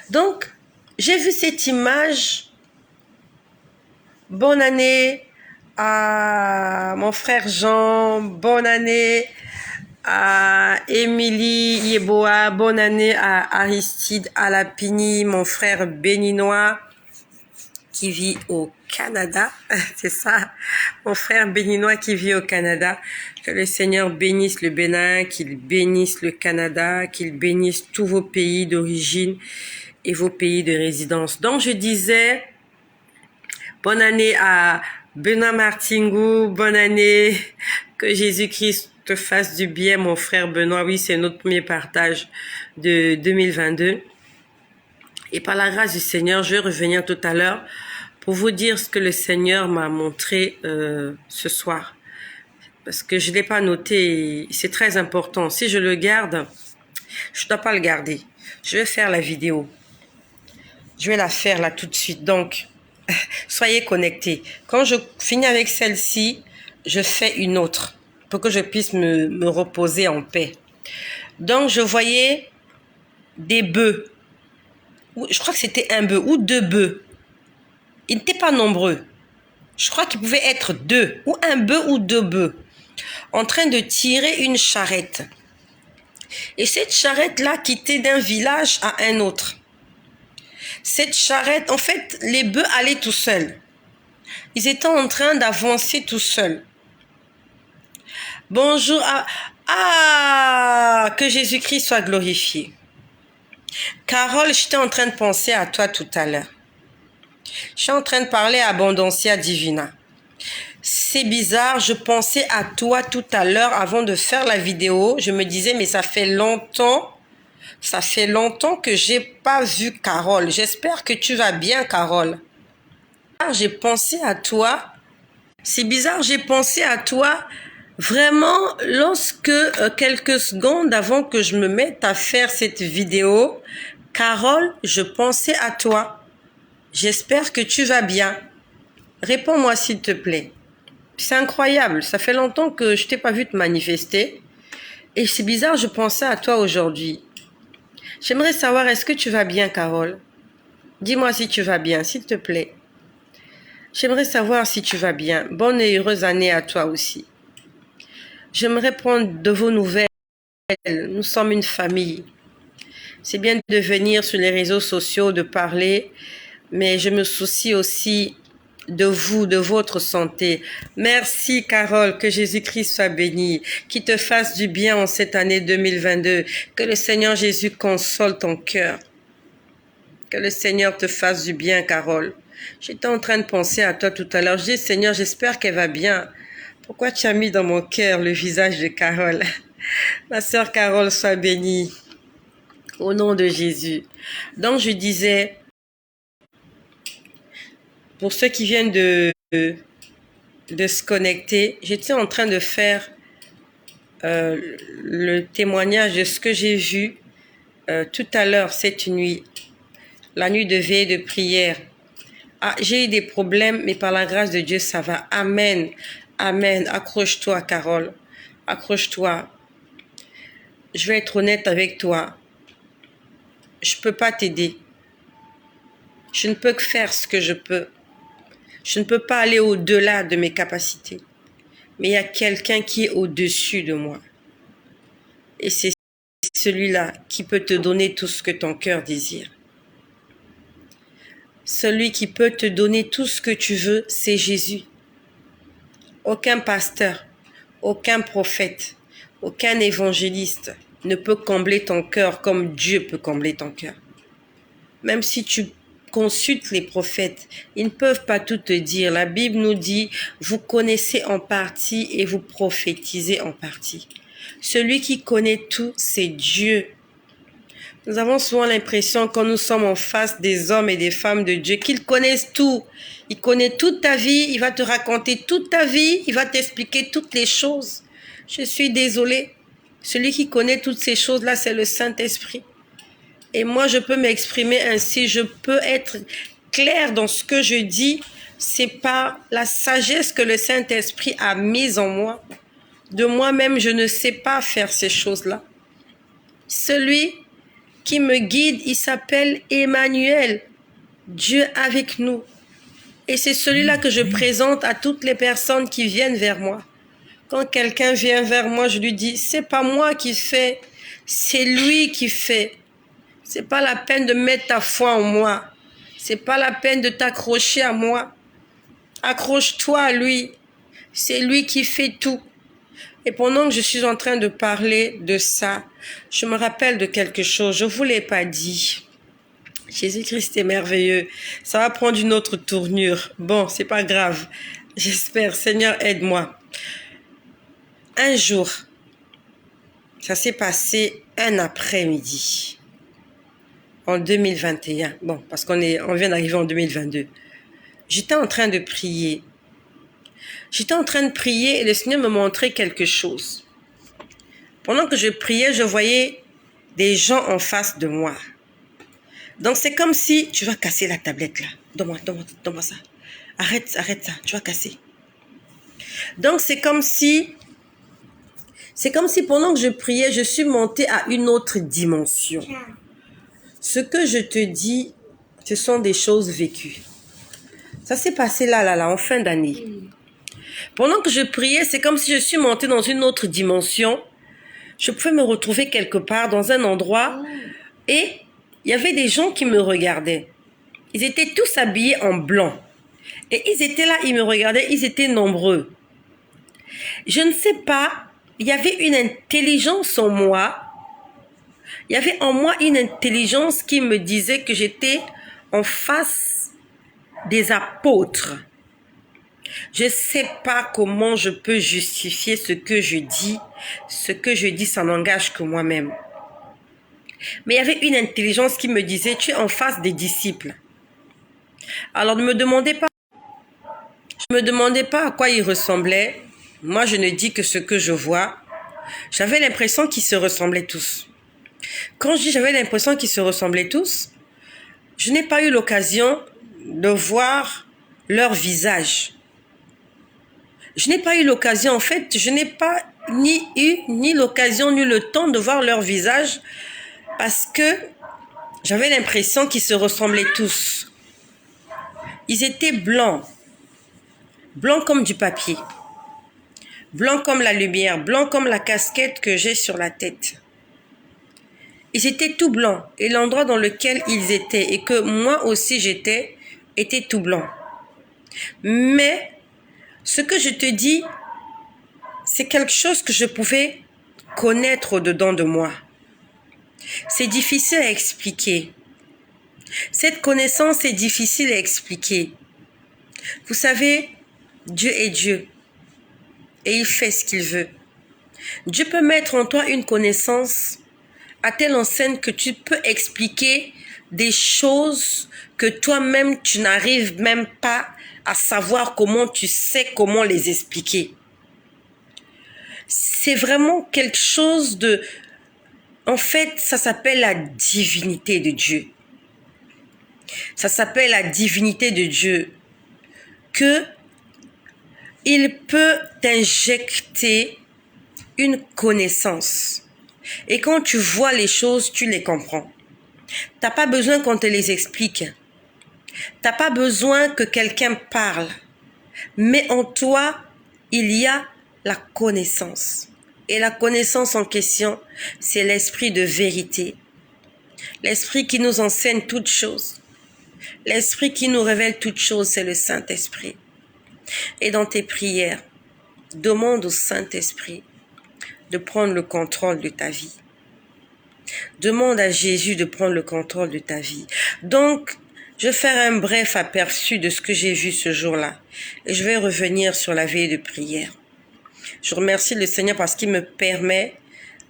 Donc, j'ai vu cette image. Bonne année à mon frère Jean, bonne année à Émilie Yeboah, bonne année à Aristide Alapini, mon frère béninois qui vit au Canada, c'est ça, mon frère béninois qui vit au Canada. Que le Seigneur bénisse le Bénin, qu'il bénisse le Canada, qu'il bénisse tous vos pays d'origine et vos pays de résidence. Donc je disais, bonne année à Benoît Martingou, bonne année, que Jésus-Christ te fasse du bien, mon frère Benoît. Oui, c'est notre premier partage de 2022. Et par la grâce du Seigneur, je vais revenir tout à l'heure pour vous dire ce que le Seigneur m'a montré ce soir. Parce que je ne l'ai pas noté, c'est très important. Si je le garde, je ne dois pas le garder. Je vais faire la vidéo. Je vais la faire là tout de suite. Donc, soyez connectés. Quand je finis avec celle-ci, je fais une autre pour que je puisse me reposer en paix. Donc, je voyais des bœufs. Je crois que c'était un bœuf ou deux bœufs. Ils n'étaient pas nombreux. Je crois qu'ils pouvaient être deux, ou un bœuf ou deux bœufs, en train de tirer une charrette. Et cette charrette-là quittait d'un village à un autre. Cette charrette, en fait, les bœufs allaient tout seuls. Ils étaient en train d'avancer tout seuls. Bonjour que Jésus-Christ soit glorifié. Carole, j'étais en train de penser à toi tout à l'heure. Je suis en train de parler à Abondancia Divina. C'est bizarre, je pensais à toi tout à l'heure avant de faire la vidéo. Je me disais, mais ça fait longtemps Ça fait longtemps que j'ai pas vu Carole. J'espère que tu vas bien, Carole. J'ai pensé à toi. C'est bizarre, j'ai pensé à toi vraiment lorsque quelques secondes avant que je me mette à faire cette vidéo, Carole, je pensais à toi. J'espère que tu vas bien. Réponds-moi s'il te plaît. C'est incroyable, ça fait longtemps que je t'ai pas vu te manifester. Et c'est bizarre, je pensais à toi aujourd'hui. J'aimerais savoir, est-ce que tu vas bien, Carole? Dis-moi si tu vas bien, s'il te plaît. J'aimerais savoir si tu vas bien. Bonne et heureuse année à toi aussi. J'aimerais prendre de vos nouvelles. Nous sommes une famille. C'est bien de venir sur les réseaux sociaux, de parler, mais je me soucie aussi de vous, de votre santé. Merci, Carole, que Jésus-Christ soit béni, qu'il te fasse du bien en cette année 2022, que le Seigneur Jésus console ton cœur, que le Seigneur te fasse du bien, Carole. J'étais en train de penser à toi tout à l'heure. Je dis, Seigneur, j'espère qu'elle va bien. Pourquoi tu as mis dans mon cœur le visage de Carole? Ma sœur Carole, sois bénie. Au nom de Jésus. Donc, je disais, pour ceux qui viennent de se connecter, j'étais en train de faire le témoignage de ce que j'ai vu tout à l'heure, cette nuit, la nuit de veille de prière. Ah, j'ai eu des problèmes, mais par la grâce de Dieu, ça va. Amen. Amen. Accroche-toi, Carole. Accroche-toi. Je vais être honnête avec toi. Je ne peux pas t'aider. Je ne peux que faire ce que je peux. Je ne peux pas aller au-delà de mes capacités. Mais il y a quelqu'un qui est au-dessus de moi. Et c'est celui-là qui peut te donner tout ce que ton cœur désire. Celui qui peut te donner tout ce que tu veux, c'est Jésus. Aucun pasteur, aucun prophète, aucun évangéliste ne peut combler ton cœur comme Dieu peut combler ton cœur. Même si tu consultes les prophètes, ils ne peuvent pas tout te dire. La Bible nous dit, vous connaissez en partie et vous prophétisez en partie. Celui qui connaît tout, c'est Dieu. Nous avons souvent l'impression, quand nous sommes en face des hommes et des femmes de Dieu, qu'ils connaissent tout. Il connaît toute ta vie, il va te raconter toute ta vie, il va t'expliquer toutes les choses. Je suis désolée. Celui qui connaît toutes ces choses-là, c'est le Saint-Esprit. Et moi, je peux m'exprimer ainsi, je peux être claire dans ce que je dis. C'est par la sagesse que le Saint-Esprit a mise en moi. De moi-même, je ne sais pas faire ces choses-là. Celui qui me guide, il s'appelle Emmanuel, Dieu avec nous. Et c'est celui-là que je présente à toutes les personnes qui viennent vers moi. Quand quelqu'un vient vers moi, je lui dis, c'est pas moi qui fais, c'est lui qui fait. C'est pas la peine de mettre ta foi en moi. C'est pas la peine de t'accrocher à moi. Accroche-toi à lui. C'est lui qui fait tout. Et pendant que je suis en train de parler de ça, je me rappelle de quelque chose. Je ne vous l'ai pas dit. Jésus-Christ est merveilleux. Ça va prendre une autre tournure. Bon, c'est pas grave. J'espère. Seigneur, aide-moi. Un jour, ça s'est passé un après-midi. En 2021. Bon, parce qu'on vient d'arriver en 2022. J'étais en train de prier. J'étais en train de prier et le Seigneur me montrait quelque chose. Pendant que je priais, je voyais des gens en face de moi. Donc c'est comme si tu vas casser la tablette là. Donne-moi ça. Arrête ça, tu vas casser. Donc c'est comme si pendant que je priais, je suis montée à une autre dimension. Ce que je te dis, ce sont des choses vécues. Ça s'est passé là, en fin d'année. Pendant que je priais, c'est comme si je suis montée dans une autre dimension. Je pouvais me retrouver quelque part dans un endroit et il y avait des gens qui me regardaient. Ils étaient tous habillés en blanc. Et ils étaient là, ils me regardaient, ils étaient nombreux. Je ne sais pas, il y avait une intelligence en moi. Il y avait en moi une intelligence qui me disait que j'étais en face des apôtres. Je ne sais pas comment je peux justifier ce que je dis. Ce que je dis, ça n'engage que moi-même. Mais il y avait une intelligence qui me disait, tu es en face des disciples. Alors ne me demandez pas. Je me demandais pas à quoi ils ressemblaient. Moi, je ne dis que ce que je vois. J'avais l'impression qu'ils se ressemblaient tous. Quand je dis j'avais l'impression qu'ils se ressemblaient tous, je n'ai pas eu l'occasion de voir leur visage. Je n'ai pas eu l'occasion, en fait, je n'ai pas ni l'occasion ni le temps de voir leur visage parce que j'avais l'impression qu'ils se ressemblaient tous. Ils étaient blancs, blancs comme du papier, blancs comme la lumière, blancs comme la casquette que j'ai sur la tête. Ils étaient tout blancs et l'endroit dans lequel ils étaient et que moi aussi j'étais était tout blanc. Mais ce que je te dis, c'est quelque chose que je pouvais connaître au-dedans de moi. C'est difficile à expliquer. Cette connaissance est difficile à expliquer. Vous savez, Dieu est Dieu et il fait ce qu'il veut. Dieu peut mettre en toi une connaissance à telle enseigne que tu peux expliquer des choses que toi-même tu n'arrives même pas à savoir comment tu sais comment les expliquer. C'est vraiment quelque chose de... En fait, ça s'appelle la divinité de Dieu. Ça s'appelle la divinité de Dieu. Que il peut t'injecter une connaissance. Et quand tu vois les choses, tu les comprends. T'as pas besoin qu'on te les explique. T'as pas besoin que quelqu'un parle. Mais en toi, il y a la connaissance. Et la connaissance en question, c'est l'esprit de vérité. L'esprit qui nous enseigne toutes choses. L'esprit qui nous révèle toutes choses, c'est le Saint-Esprit. Et dans tes prières, demande au Saint-Esprit de prendre le contrôle de ta vie. Demande à Jésus de prendre le contrôle de ta vie. Donc, je vais faire un bref aperçu de ce que j'ai vu ce jour-là. Et je vais revenir sur la veille de prière. Je remercie le Seigneur parce qu'il me permet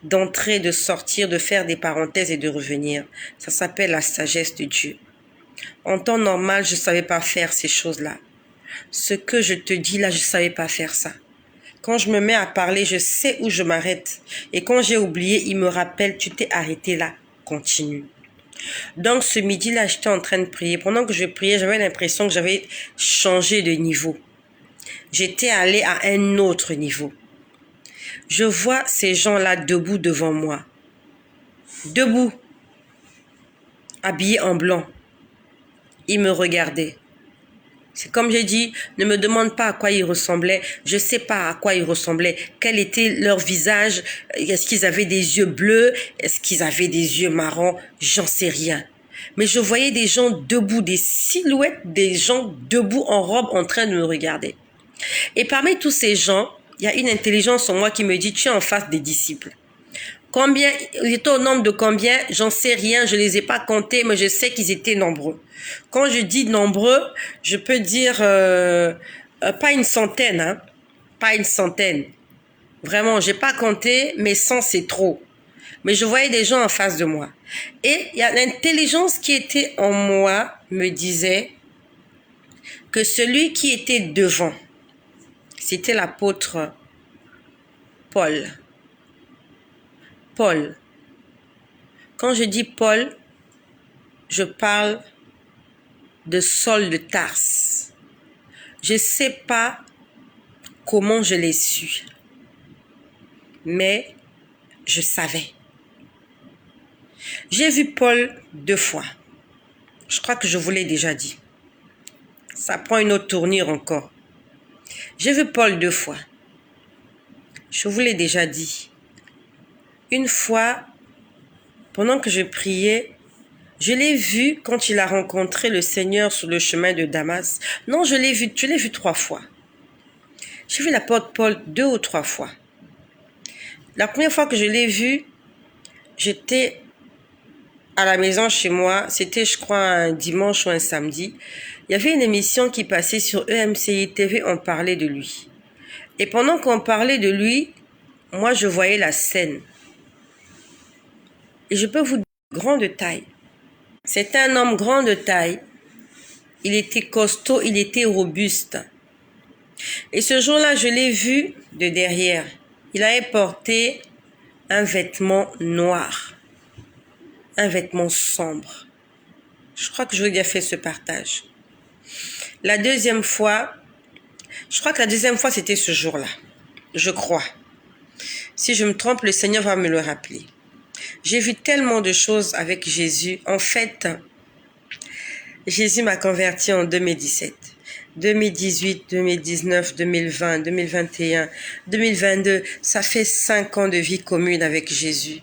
d'entrer, de sortir, de faire des parenthèses et de revenir. Ça s'appelle la sagesse de Dieu. En temps normal, je ne savais pas faire ces choses-là. Ce que je te dis là, je ne savais pas faire ça. Quand je me mets à parler, je sais où je m'arrête. Et quand j'ai oublié, il me rappelle, tu t'es arrêté là, continue. Donc ce midi-là, j'étais en train de prier. Pendant que je priais, j'avais l'impression que j'avais changé de niveau. J'étais allée à un autre niveau. Je vois ces gens-là debout devant moi. Debout, habillés en blanc. Ils me regardaient. C'est comme j'ai dit, ne me demande pas à quoi ils ressemblaient. Je ne sais pas à quoi ils ressemblaient. Quel était leur visage? Est-ce qu'ils avaient des yeux bleus? Est-ce qu'ils avaient des yeux marrons? J'en sais rien. Mais je voyais des gens debout, des silhouettes des gens debout en robe en train de me regarder. Et parmi tous ces gens, il y a une intelligence en moi qui me dit, tu es en face des disciples. Combien, ils étaient au nombre de combien? J'en sais rien, je les ai pas comptés, mais je sais qu'ils étaient nombreux. Quand je dis nombreux, je peux dire pas une centaine, hein, pas une centaine. Vraiment, j'ai pas compté, mais 100 c'est trop. Mais je voyais des gens en face de moi. Et il y a l'intelligence qui était en moi me disait que celui qui était devant, c'était l'apôtre Paul. Paul. Quand je dis Paul, je parle de Saul de Tarse. Je ne sais pas comment je l'ai su, mais je savais. J'ai vu Paul 2 fois. Je crois que je vous l'ai déjà dit. Ça prend une autre tournure encore. J'ai vu Paul 2 fois. Je vous l'ai déjà dit. Une fois, pendant que je priais, je l'ai vu quand il a rencontré le Seigneur sur le chemin de Damas. Non, je l'ai vu 3 fois. J'ai vu l'apôtre Paul 2 ou 3 fois. La première fois que je l'ai vu, j'étais à la maison chez moi. C'était, je crois, un dimanche ou un samedi. Il y avait une émission qui passait sur EMCI TV. On parlait de lui. Et pendant qu'on parlait de lui, moi, je voyais la scène. Et je peux vous grand de taille. C'est un homme grand de taille. Il était costaud, il était robuste. Et ce jour-là, je l'ai vu de derrière. Il avait porté un vêtement noir, un vêtement sombre. Je crois que je vous ai déjà fait ce partage. La deuxième fois, je crois que la deuxième fois, c'était ce jour-là. Je crois. Si je me trompe, le Seigneur va me le rappeler. J'ai vu tellement de choses avec Jésus. En fait, Jésus m'a converti en 2017. 2018, 2019, 2020, 2021, 2022, ça fait 5 ans de vie commune avec Jésus.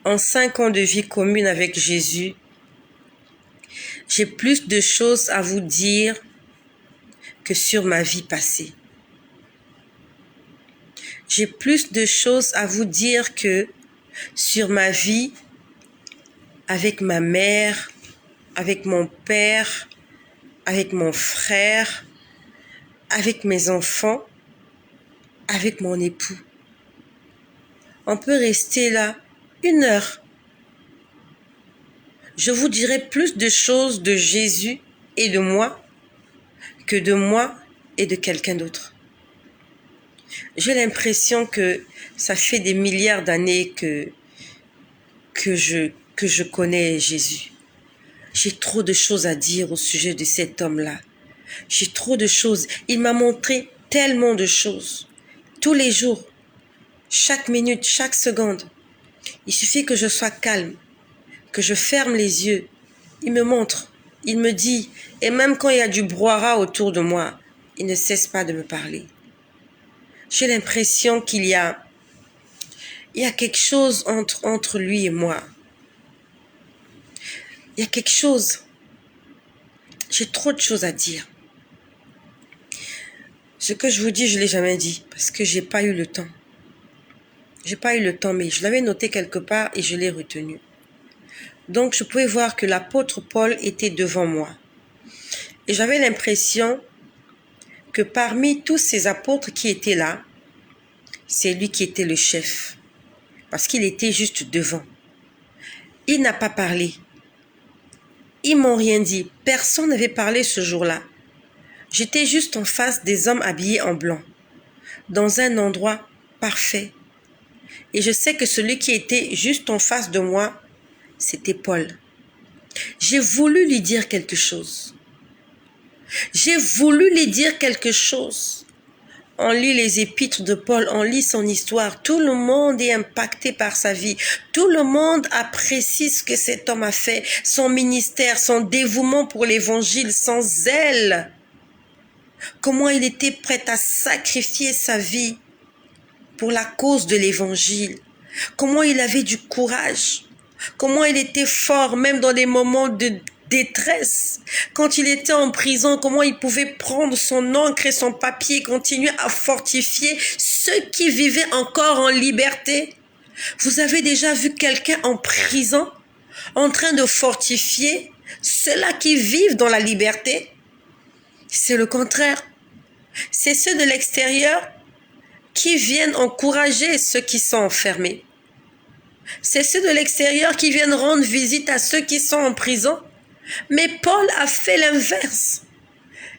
En 5 ans de vie commune avec Jésus, j'ai plus de choses à vous dire que sur ma vie passée. J'ai plus de choses à vous dire que sur ma vie avec ma mère, avec mon père, avec mon frère, avec mes enfants, avec mon époux. On peut rester là 1 heure. Je vous dirai plus de choses de Jésus et de moi que de moi et de quelqu'un d'autre. J'ai l'impression que ça fait des milliards d'années que je connais Jésus. J'ai trop de choses à dire au sujet de cet homme-là. J'ai trop de choses. Il m'a montré tellement de choses. Tous les jours, chaque minute, chaque seconde. Il suffit que je sois calme, que je ferme les yeux. Il me montre, il me dit, et même quand il y a du brouhaha autour de moi, il ne cesse pas de me parler. J'ai l'impression qu'il y a quelque chose entre lui et moi. Il y a quelque chose. J'ai trop de choses à dire. Ce que je vous dis, je ne l'ai jamais dit parce que j'ai pas eu le temps. J'ai pas eu le temps, mais je l'avais noté quelque part et je l'ai retenu. Donc, je pouvais voir que l'apôtre Paul était devant moi. Et j'avais l'impression que parmi tous ces apôtres qui étaient là, c'est lui qui était le chef. Parce qu'il était juste devant. Il n'a pas parlé. Ils m'ont rien dit. Personne n'avait parlé ce jour-là. J'étais juste en face des hommes habillés en blanc, dans un endroit parfait. Et je sais que celui qui était juste en face de moi, c'était Paul. J'ai voulu lui dire quelque chose. J'ai voulu lui dire quelque chose. On lit les épîtres de Paul, on lit son histoire. Tout le monde est impacté par sa vie. Tout le monde apprécie ce que cet homme a fait, son ministère, son dévouement pour l'évangile, son zèle. Comment il était prêt à sacrifier sa vie pour la cause de l'évangile. Comment il avait du courage. Comment il était fort, même dans des moments de détresse. Quand il était en prison, comment il pouvait prendre son encre et son papier et continuer à fortifier ceux qui vivaient encore en liberté. Vous avez déjà vu quelqu'un en prison en train de fortifier ceux-là qui vivent dans la liberté? C'est le contraire. C'est ceux de l'extérieur qui viennent encourager ceux qui sont enfermés. C'est ceux de l'extérieur qui viennent rendre visite à ceux qui sont en prison. Mais Paul a fait l'inverse.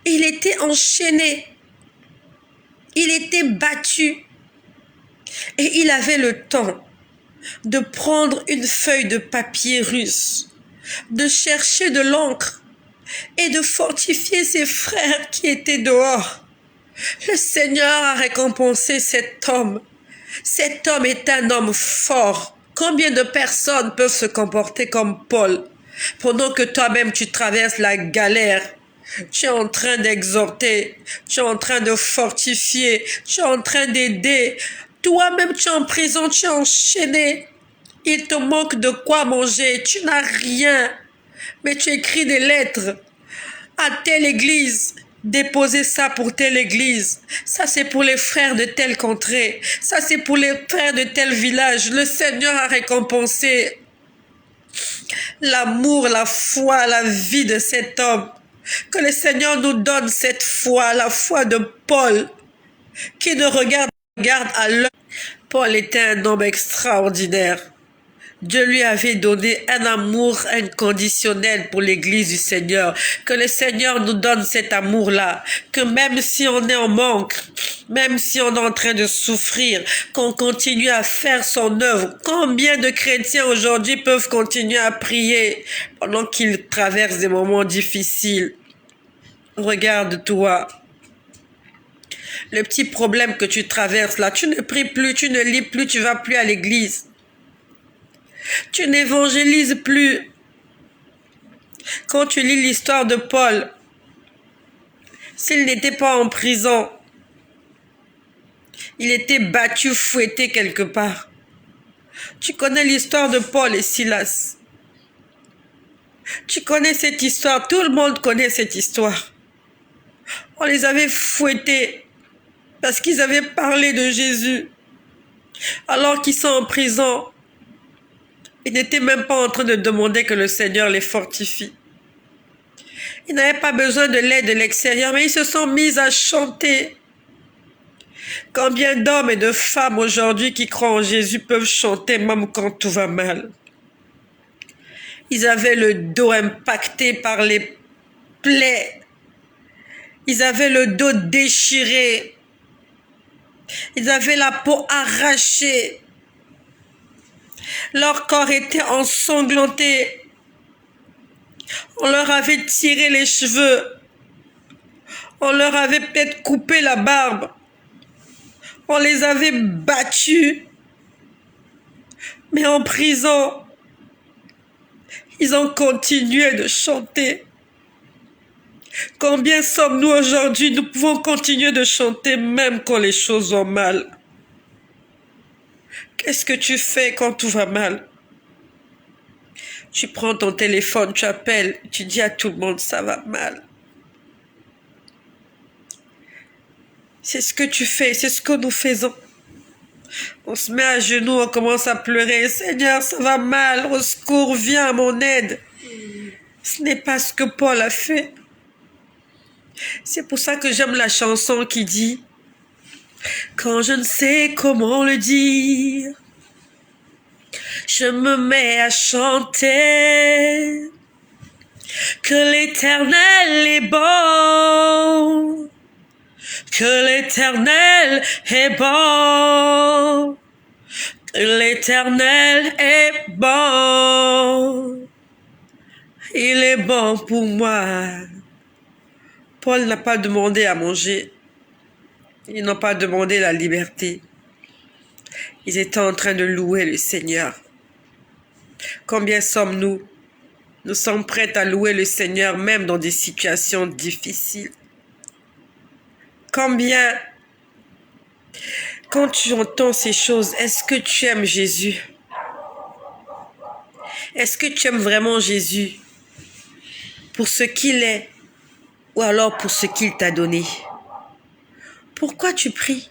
Il était enchaîné. Il était battu. Et il avait le temps de prendre une feuille de papier russe, de chercher de l'encre et de fortifier ses frères qui étaient dehors. Le Seigneur a récompensé cet homme. Cet homme est un homme fort. Combien de personnes peuvent se comporter comme Paul pendant que toi-même tu traverses la galère? Tu es en train d'exhorter, tu es en train de fortifier, tu es en train d'aider. Toi-même tu es en prison, tu es enchaîné. Il te manque de quoi manger, tu n'as rien. Mais tu écris des lettres à telle église. Déposer ça pour telle église. Ça, c'est pour les frères de telle contrée. Ça, c'est pour les frères de tel village. Le Seigneur a récompensé l'amour, la foi, la vie de cet homme. Que le Seigneur nous donne cette foi, la foi de Paul, qui ne regarde à l'homme. Paul était un homme extraordinaire. Dieu lui avait donné un amour inconditionnel pour l'Église du Seigneur. Que le Seigneur nous donne cet amour-là. Que même si on est en manque, même si on est en train de souffrir, qu'on continue à faire son œuvre. Combien de chrétiens aujourd'hui peuvent continuer à prier pendant qu'ils traversent des moments difficiles? Regarde-toi. Le petit problème que tu traverses là, tu ne pries plus, tu ne lis plus, tu vas plus à l'église. Tu n'évangélises plus. Quand tu lis l'histoire de Paul, s'il n'était pas en prison, il était battu, fouetté quelque part. Tu connais l'histoire de Paul et Silas. Tu connais cette histoire, tout le monde connaît cette histoire. On les avait fouettés parce qu'ils avaient parlé de Jésus. Alors qu'ils sont en prison, ils n'étaient même pas en train de demander que le Seigneur les fortifie. Ils n'avaient pas besoin de l'aide de l'extérieur, mais ils se sont mis à chanter. Combien d'hommes et de femmes aujourd'hui qui croient en Jésus peuvent chanter même quand tout va mal? Ils avaient le dos impacté par les plaies. Ils avaient le dos déchiré. Ils avaient la peau arrachée. Leur corps était ensanglanté. On leur avait tiré les cheveux. On leur avait peut-être coupé la barbe. On les avait battus. Mais en prison, ils ont continué de chanter. Combien sommes-nous aujourd'hui? Nous pouvons continuer de chanter même quand les choses vont mal. Qu'est-ce que tu fais quand tout va mal? Tu prends ton téléphone, tu appelles, tu dis à tout le monde ça va mal. C'est ce que tu fais, c'est ce que nous faisons. On se met à genoux, on commence à pleurer. Seigneur, ça va mal, au secours, viens à mon aide. Ce n'est pas ce que Paul a fait. C'est pour ça que j'aime la chanson qui dit « Quand je ne sais comment le dire, je me mets à chanter que l'Éternel est bon, que l'Éternel est bon, que l'Éternel est bon, il est bon pour moi. » Paul n'a pas demandé à manger. Ils n'ont pas demandé la liberté. Ils étaient en train de louer le Seigneur. Combien sommes-nous? Nous sommes prêts à louer le Seigneur même dans des situations difficiles. Combien, quand tu entends ces choses, est-ce que tu aimes Jésus? Est-ce que tu aimes vraiment Jésus pour ce qu'il est ou alors pour ce qu'il t'a donné? Pourquoi tu pries?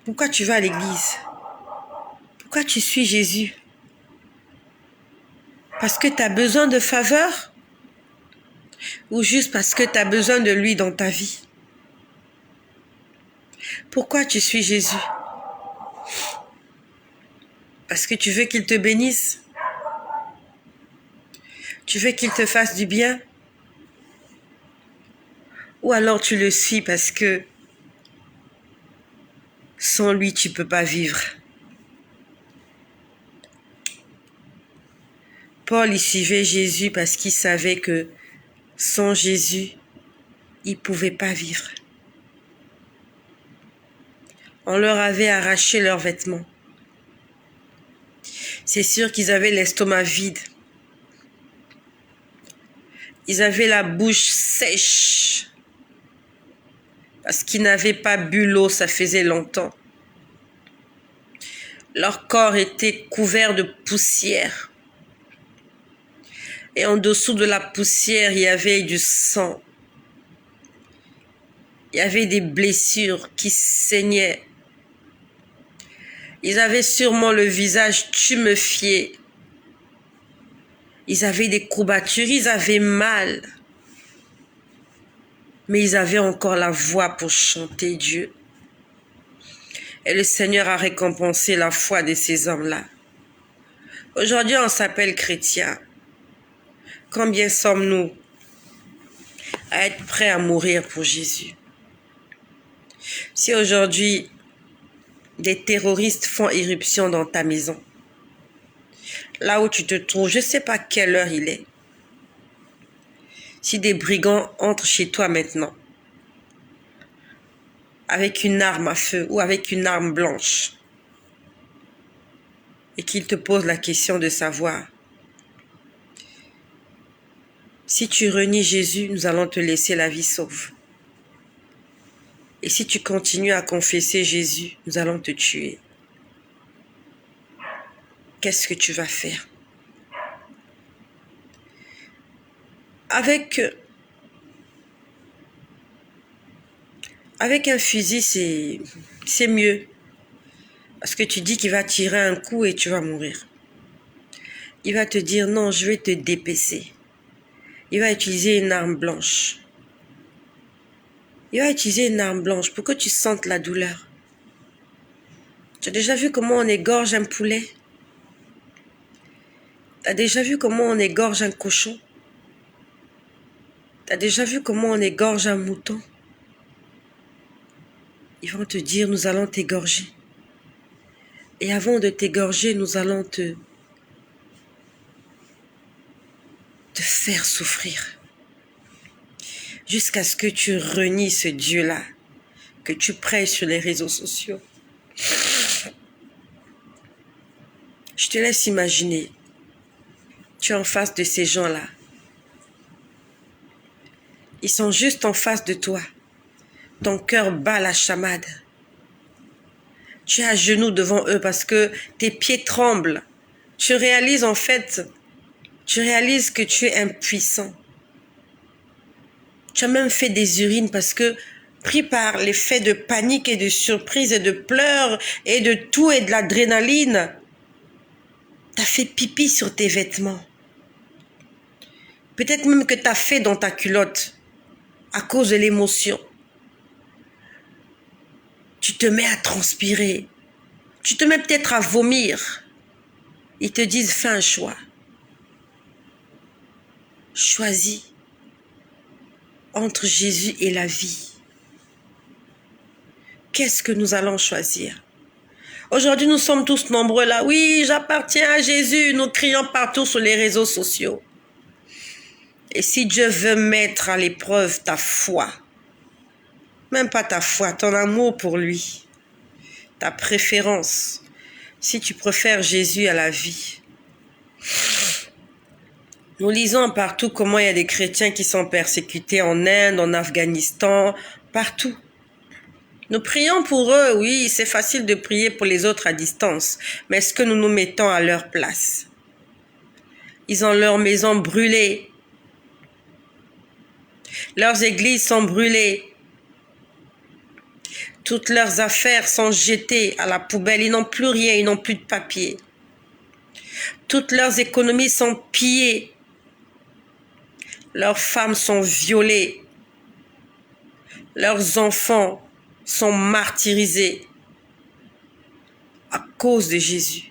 Pourquoi tu vas à l'église? Pourquoi tu suis Jésus? Parce que tu as besoin de faveur? Ou juste parce que tu as besoin de lui dans ta vie? Pourquoi tu suis Jésus? Parce que tu veux qu'il te bénisse? Tu veux qu'il te fasse du bien? Ou alors tu le suis parce que sans lui, tu ne peux pas vivre. Paul, il suivait Jésus parce qu'il savait que sans Jésus, il ne pouvait pas vivre. On leur avait arraché leurs vêtements. C'est sûr qu'ils avaient l'estomac vide. Ils avaient la bouche sèche. Parce qu'ils n'avaient pas bu l'eau, ça faisait longtemps. Leur corps était couvert de poussière. Et en dessous de la poussière, il y avait du sang. Il y avait des blessures qui saignaient. Ils avaient sûrement le visage tuméfié. Ils avaient des courbatures, ils avaient mal. Mais ils avaient encore la voix pour chanter Dieu. Et le Seigneur a récompensé la foi de ces hommes-là. Aujourd'hui, on s'appelle chrétien. Combien sommes-nous à être prêts à mourir pour Jésus? Si aujourd'hui, des terroristes font irruption dans ta maison, là où tu te trouves, je ne sais pas quelle heure il est. Si des brigands entrent chez toi maintenant, avec une arme à feu ou avec une arme blanche, et qu'ils te posent la question de savoir, si tu renies Jésus, nous allons te laisser la vie sauve. Et si tu continues à confesser Jésus, nous allons te tuer. Qu'est-ce que tu vas faire? Avec un fusil, c'est mieux. Parce que tu dis qu'il va tirer un coup et tu vas mourir. Il va te dire non, je vais te dépecer. Il va utiliser une arme blanche. Il va utiliser une arme blanche pour que tu sentes la douleur. Tu as déjà vu comment on égorge un poulet? Tu as déjà vu comment on égorge un cochon? Tu as déjà vu comment on égorge un mouton? Ils vont te dire, nous allons t'égorger. Et avant de t'égorger, nous allons te faire souffrir. Jusqu'à ce que tu renies ce Dieu-là, que tu prêches sur les réseaux sociaux. Je te laisse imaginer. Tu es en face de ces gens-là. Ils sont juste en face de toi. Ton cœur bat la chamade. Tu es à genoux devant eux parce que tes pieds tremblent. Tu réalises que tu es impuissant. Tu as même fait des urines parce que, pris par l'effet de panique et de surprise et de pleurs et de tout et de l'adrénaline, tu as fait pipi sur tes vêtements. Peut-être même que tu as fait dans ta culotte à cause de l'émotion. Tu te mets à transpirer. Tu te mets peut-être à vomir. Ils te disent, fais un choix. Choisis entre Jésus et la vie. Qu'est-ce que nous allons choisir? Aujourd'hui, nous sommes tous nombreux là. Oui, j'appartiens à Jésus. Nous crions partout sur les réseaux sociaux. Et si Dieu veut mettre à l'épreuve ta foi, même pas ta foi, ton amour pour lui, ta préférence, si tu préfères Jésus à la vie. Nous lisons partout comment il y a des chrétiens qui sont persécutés en Inde, en Afghanistan, partout. Nous prions pour eux, oui, c'est facile de prier pour les autres à distance, mais est-ce que nous nous mettons à leur place? Ils ont leurs maisons brûlées. Leurs églises sont brûlées. Toutes leurs affaires sont jetées à la poubelle. Ils n'ont plus rien, ils n'ont plus de papier. Toutes leurs économies sont pillées. Leurs femmes sont violées. Leurs enfants sont martyrisés à cause de Jésus.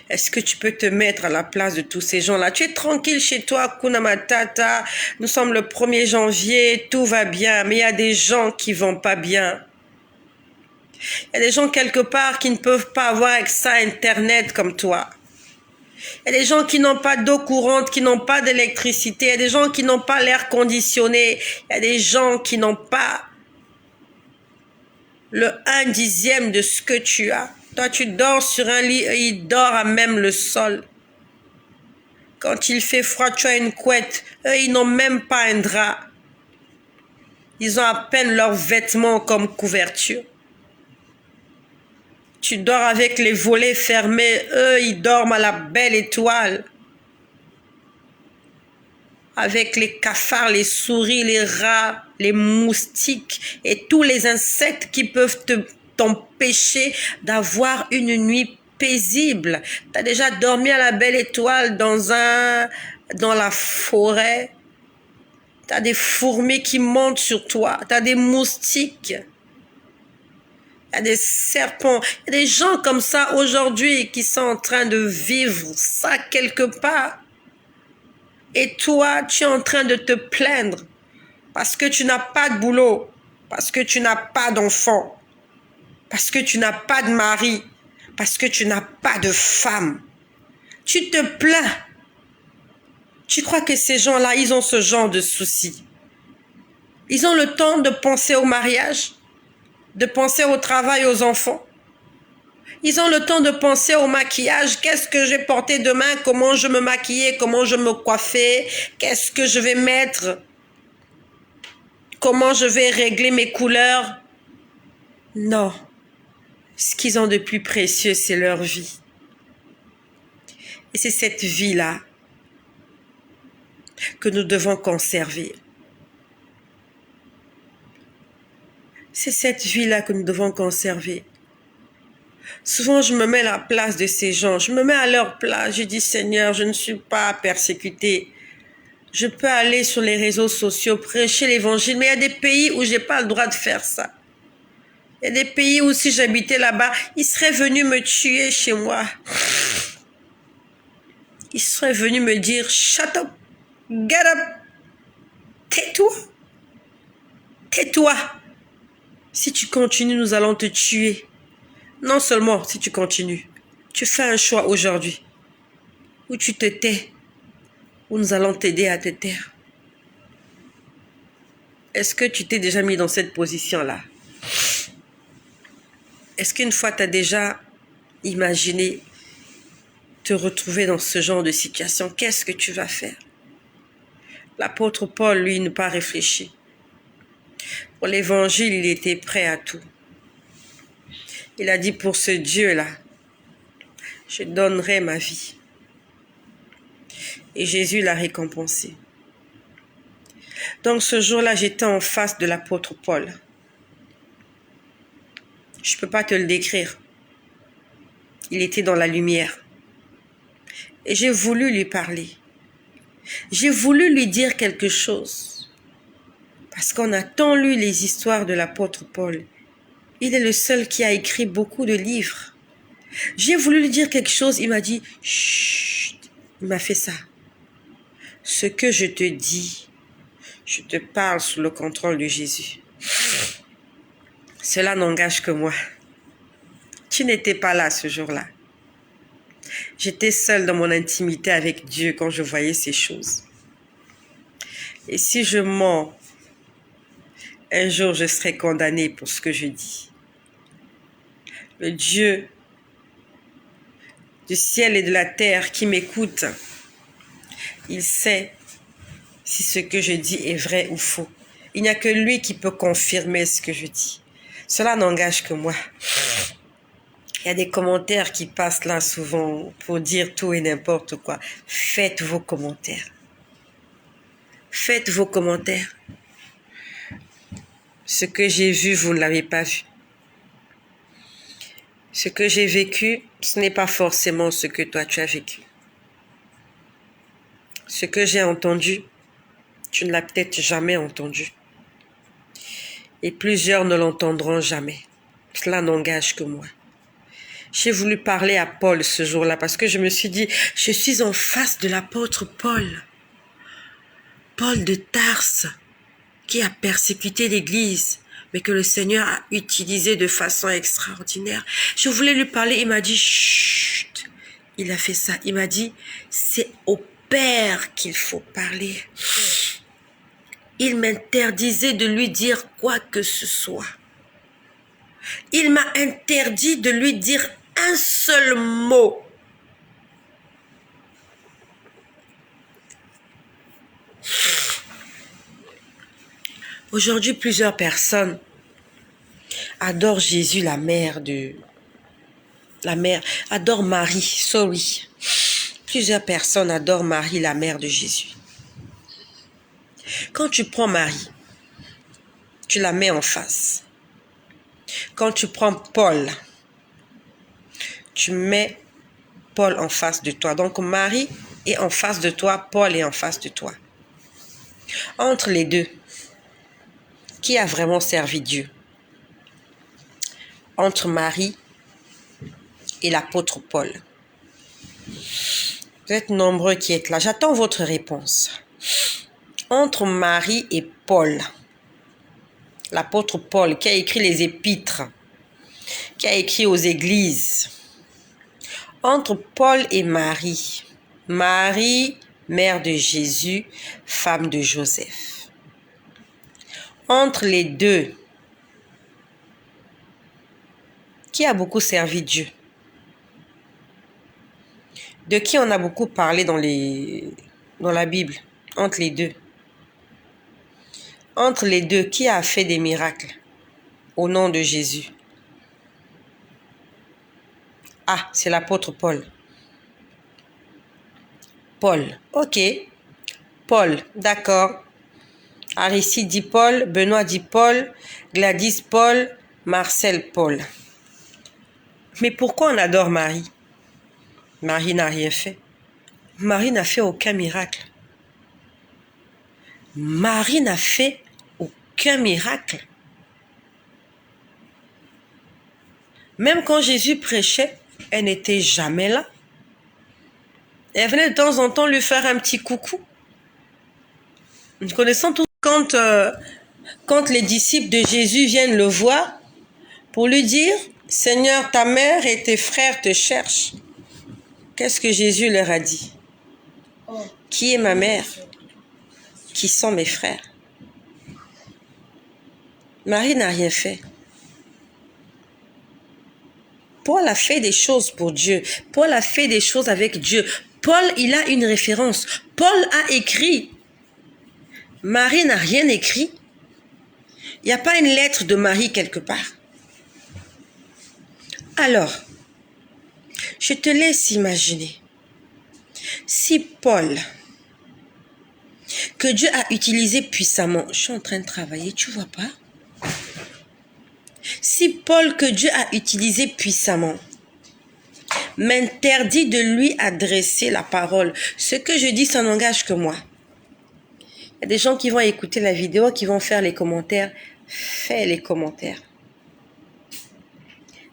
Est-ce que tu peux te mettre à la place de tous ces gens-là? Tu es tranquille chez toi, Kuna Matata. Nous sommes le 1er janvier, tout va bien. Mais il y a des gens qui vont pas bien. Il y a des gens quelque part qui ne peuvent pas avoir accès à Internet comme toi. Il y a des gens qui n'ont pas d'eau courante, qui n'ont pas d'électricité. Il y a des gens qui n'ont pas l'air conditionné. Il y a des gens qui n'ont pas le 1/10 de ce que tu as. Toi, tu dors sur un lit et il dort à même le sol. Quand il fait froid, tu as une couette. Eux, ils n'ont même pas un drap. Ils ont à peine leurs vêtements comme couverture. Tu dors avec les volets fermés. Eux, ils dorment à la belle étoile. Avec les cafards, les souris, les rats, les moustiques et tous les insectes qui peuvent t'empêcher d'avoir une nuit paisible. Tu as déjà dormi à la belle étoile dans la forêt. Tu as des fourmis qui montent sur toi. Tu as des moustiques. Il y a des serpents. Il y a des gens comme ça aujourd'hui qui sont en train de vivre ça quelque part. Et toi, tu es en train de te plaindre parce que tu n'as pas de boulot, parce que tu n'as pas d'enfant, parce que tu n'as pas de mari, parce que tu n'as pas de femme. Tu te plains. Tu crois que ces gens-là, ils ont ce genre de soucis? Ils ont le temps de penser au mariage, de penser au travail, aux enfants. Ils ont le temps de penser au maquillage. Qu'est-ce que je vais porter demain? Comment je me maquiller? Comment je me coiffer? Qu'est-ce que je vais mettre? Comment je vais régler mes couleurs? Non. Ce qu'ils ont de plus précieux, c'est leur vie. Et c'est cette vie-là que nous devons conserver. C'est cette vie-là que nous devons conserver. Souvent, je me mets à la place de ces gens. Je me mets à leur place. Je dis, Seigneur, je ne suis pas persécutée. Je peux aller sur les réseaux sociaux, prêcher l'évangile, mais il y a des pays où je n'ai pas le droit de faire ça. Il y a des pays où si j'habitais là-bas, ils seraient venus me tuer chez moi. Ils seraient venus me dire, shut up, get up, tais-toi, tais-toi. Si tu continues, nous allons te tuer. Non seulement si tu continues, tu fais un choix aujourd'hui où tu te tais, où nous allons t'aider à te taire. Est-ce que tu t'es déjà mis dans cette position-là? Est-ce qu'une fois tu as déjà imaginé te retrouver dans ce genre de situation? Qu'est-ce que tu vas faire? L'apôtre Paul, lui, n'a pas réfléchi. Pour l'évangile, il était prêt à tout. Il a dit, pour ce Dieu-là, je donnerai ma vie. Et Jésus l'a récompensé. Donc ce jour-là, j'étais en face de l'apôtre Paul. Je ne peux pas te le décrire. Il était dans la lumière. Et j'ai voulu lui parler. J'ai voulu lui dire quelque chose. Parce qu'on a tant lu les histoires de l'apôtre Paul. Il est le seul qui a écrit beaucoup de livres. J'ai voulu lui dire quelque chose. Il m'a dit, chut, il m'a fait ça. Ce que je te dis, je te parle sous le contrôle de Jésus. Cela n'engage que moi. Tu n'étais pas là ce jour-là. J'étais seule dans mon intimité avec Dieu quand je voyais ces choses. Et si je mens, un jour je serai condamnée pour ce que je dis. Le Dieu du ciel et de la terre qui m'écoute, il sait si ce que je dis est vrai ou faux. Il n'y a que lui qui peut confirmer ce que je dis. Cela n'engage que moi. Il y a des commentaires qui passent là souvent pour dire tout et n'importe quoi. Faites vos commentaires. Faites vos commentaires. Ce que j'ai vu, vous ne l'avez pas vu. Ce que j'ai vécu, ce n'est pas forcément ce que toi tu as vécu. Ce que j'ai entendu, tu ne l'as peut-être jamais entendu. Et plusieurs ne l'entendront jamais. Cela n'engage que moi. J'ai voulu parler à Paul ce jour-là parce que je me suis dit, je suis en face de l'apôtre Paul. Paul de Tarse, qui a persécuté l'Église, mais que le Seigneur a utilisé de façon extraordinaire. Je voulais lui parler, il m'a dit, chut, il a fait ça. Il m'a dit, c'est au Père qu'il faut parler. Il m'interdisait de lui dire quoi que ce soit. Il m'a interdit de lui dire un seul mot. Aujourd'hui, plusieurs personnes adorent Jésus, adorent Marie, Plusieurs personnes adorent Marie, la mère de Jésus. Quand tu prends Marie, tu la mets en face. Quand tu prends Paul, tu mets Paul en face de toi. Donc Marie est en face de toi, Paul est en face de toi. Entre les deux, qui a vraiment servi Dieu? entre Marie et l'apôtre Paul? Vous êtes nombreux qui êtes là. J'attends votre réponse. Entre Marie et Paul, l'apôtre Paul qui a écrit les épîtres, qui a écrit aux églises. Entre Paul et Marie, Marie, mère de Jésus, femme de Joseph. Entre les deux, qui a beaucoup servi Dieu? De qui on a beaucoup parlé dans la Bible? Entre les deux. Entre les deux, qui a fait des miracles au nom de Jésus? Ah, c'est l'apôtre Paul. Paul, ok. Paul, d'accord. Aristide dit Paul, Benoît dit Paul, Gladys Paul, Marcel Paul. Mais pourquoi on adore Marie? Marie n'a rien fait. Marie n'a fait aucun miracle. Marie n'a fait aucun miracle. Même quand Jésus prêchait, elle n'était jamais là. Elle venait de temps en temps lui faire un petit coucou. Nous connaissons tous quand les disciples de Jésus viennent le voir pour lui dire « Seigneur, ta mère et tes frères te cherchent ». Qu'est-ce que Jésus leur a dit? « Qui est ma mère? Qui sont mes frères ?» Marie n'a rien fait. Paul a fait des choses pour Dieu. Paul a fait des choses avec Dieu. Paul, il a une référence. Paul a écrit. Marie n'a rien écrit. Il n'y a pas une lettre de Marie quelque part. Alors, je te laisse imaginer. Si Paul, que Dieu a utilisé puissamment, je suis en train de travailler, tu vois pas? Si Paul, que Dieu a utilisé puissamment, m'interdit de lui adresser la parole, ce que je dis, ça n'engage que moi. Il y a des gens qui vont écouter la vidéo, qui vont faire les commentaires. Fais les commentaires.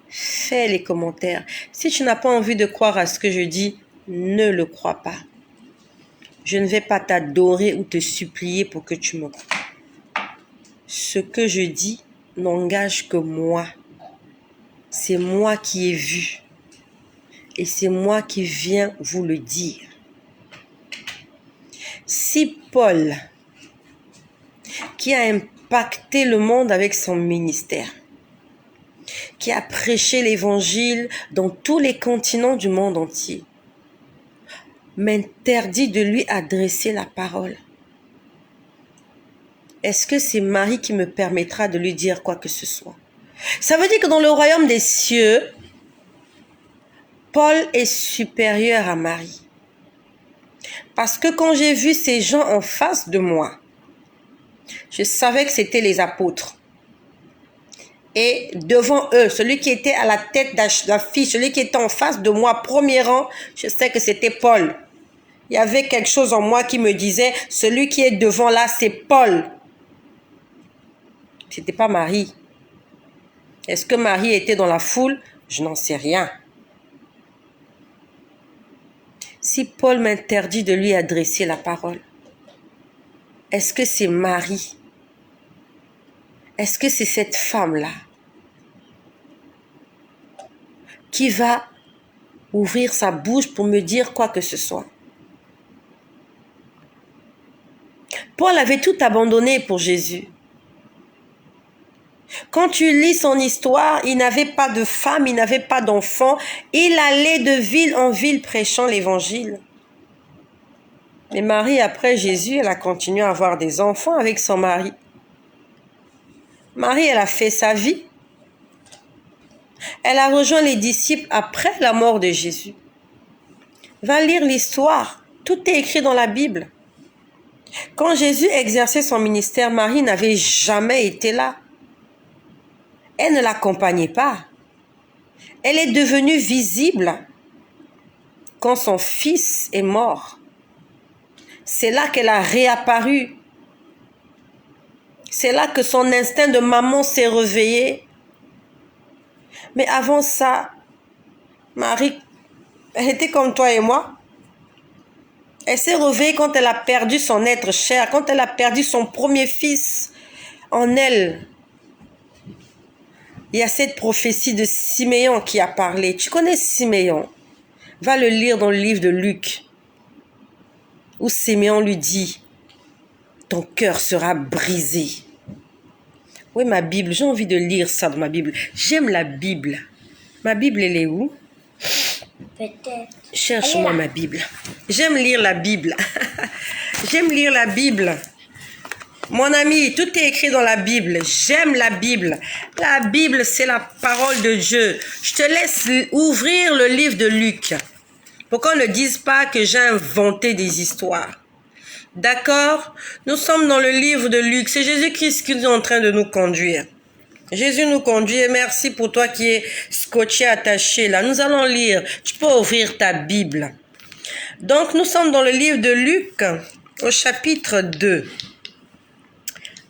Fais les commentaires. Si tu n'as pas envie de croire à ce que je dis, ne le crois pas. Je ne vais pas t'adorer ou te supplier pour que tu me crois. Ce que je dis n'engage que moi. C'est moi qui ai vu. Et c'est moi qui viens vous le dire. Si Paul, qui a impacté le monde avec son ministère, qui a prêché l'évangile dans tous les continents du monde entier, m'interdit de lui adresser la parole, est-ce que c'est Marie qui me permettra de lui dire quoi que ce soit? Ça veut dire que dans le royaume des cieux, Paul est supérieur à Marie. Parce que quand j'ai vu ces gens en face de moi, je savais que c'était les apôtres. Et devant eux, celui qui était à la tête d'affiche, celui qui était en face de moi, premier rang, je sais que c'était Paul. Il y avait quelque chose en moi qui me disait, celui qui est devant là, c'est Paul. C'était pas Marie. Est-ce que Marie était dans la foule? Je n'en sais rien. Si Paul m'interdit de lui adresser la parole, est-ce que c'est Marie? Est-ce que c'est cette femme-là qui va ouvrir sa bouche pour me dire quoi que ce soit? Paul avait tout abandonné pour Jésus. Quand tu lis son histoire, il n'avait pas de femme, il n'avait pas d'enfant. Il allait de ville en ville prêchant l'évangile. Mais Marie, après Jésus, elle a continué à avoir des enfants avec son mari. Marie, elle a fait sa vie. Elle a rejoint les disciples après la mort de Jésus. Va lire l'histoire. Tout est écrit dans la Bible. Quand Jésus exerçait son ministère, Marie n'avait jamais été là. Elle ne l'accompagnait pas. Elle est devenue visible quand son fils est mort. C'est là qu'elle a réapparu. C'est là que son instinct de maman s'est réveillé. Mais avant ça, Marie, elle était comme toi et moi. Elle s'est réveillée quand elle a perdu son être cher, quand elle a perdu son premier fils en elle. Il y a cette prophétie de Siméon qui a parlé. Tu connais Siméon? Va le lire dans le livre de Luc, où Siméon lui dit, ton cœur sera brisé. Oui, ma Bible, j'ai envie de lire ça dans ma Bible. J'aime la Bible. Ma Bible, elle est où? Peut-être. Cherche-moi ma Bible. J'aime lire la Bible. J'aime lire la Bible. Mon ami, tout est écrit dans la Bible. J'aime la Bible. La Bible, c'est la parole de Dieu. Je te laisse ouvrir le livre de Luc. Pour qu'on ne dise pas que j'ai inventé des histoires. D'accord? Nous sommes dans le livre de Luc. C'est Jésus-Christ qui est en train de nous conduire. Jésus nous conduit et merci pour toi qui es scotché, attaché là. Nous allons lire. Tu peux ouvrir ta Bible. Donc, nous sommes dans le livre de Luc au chapitre 2.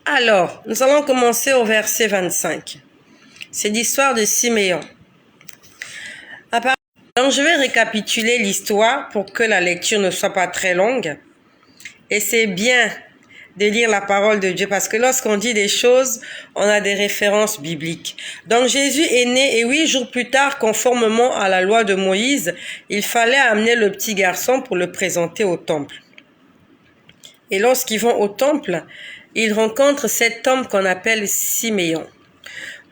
Alors, nous allons commencer au verset 25. C'est l'histoire de Siméon. Donc, je vais récapituler l'histoire pour que la lecture ne soit pas très longue. Et c'est bien de lire la parole de Dieu parce que lorsqu'on dit des choses, on a des références bibliques. Donc, Jésus est né et 8 jours plus tard, conformément à la loi de Moïse, il fallait amener le petit garçon pour le présenter au temple. Et lorsqu'ils vont au temple, ils rencontrent cet homme qu'on appelle Siméon.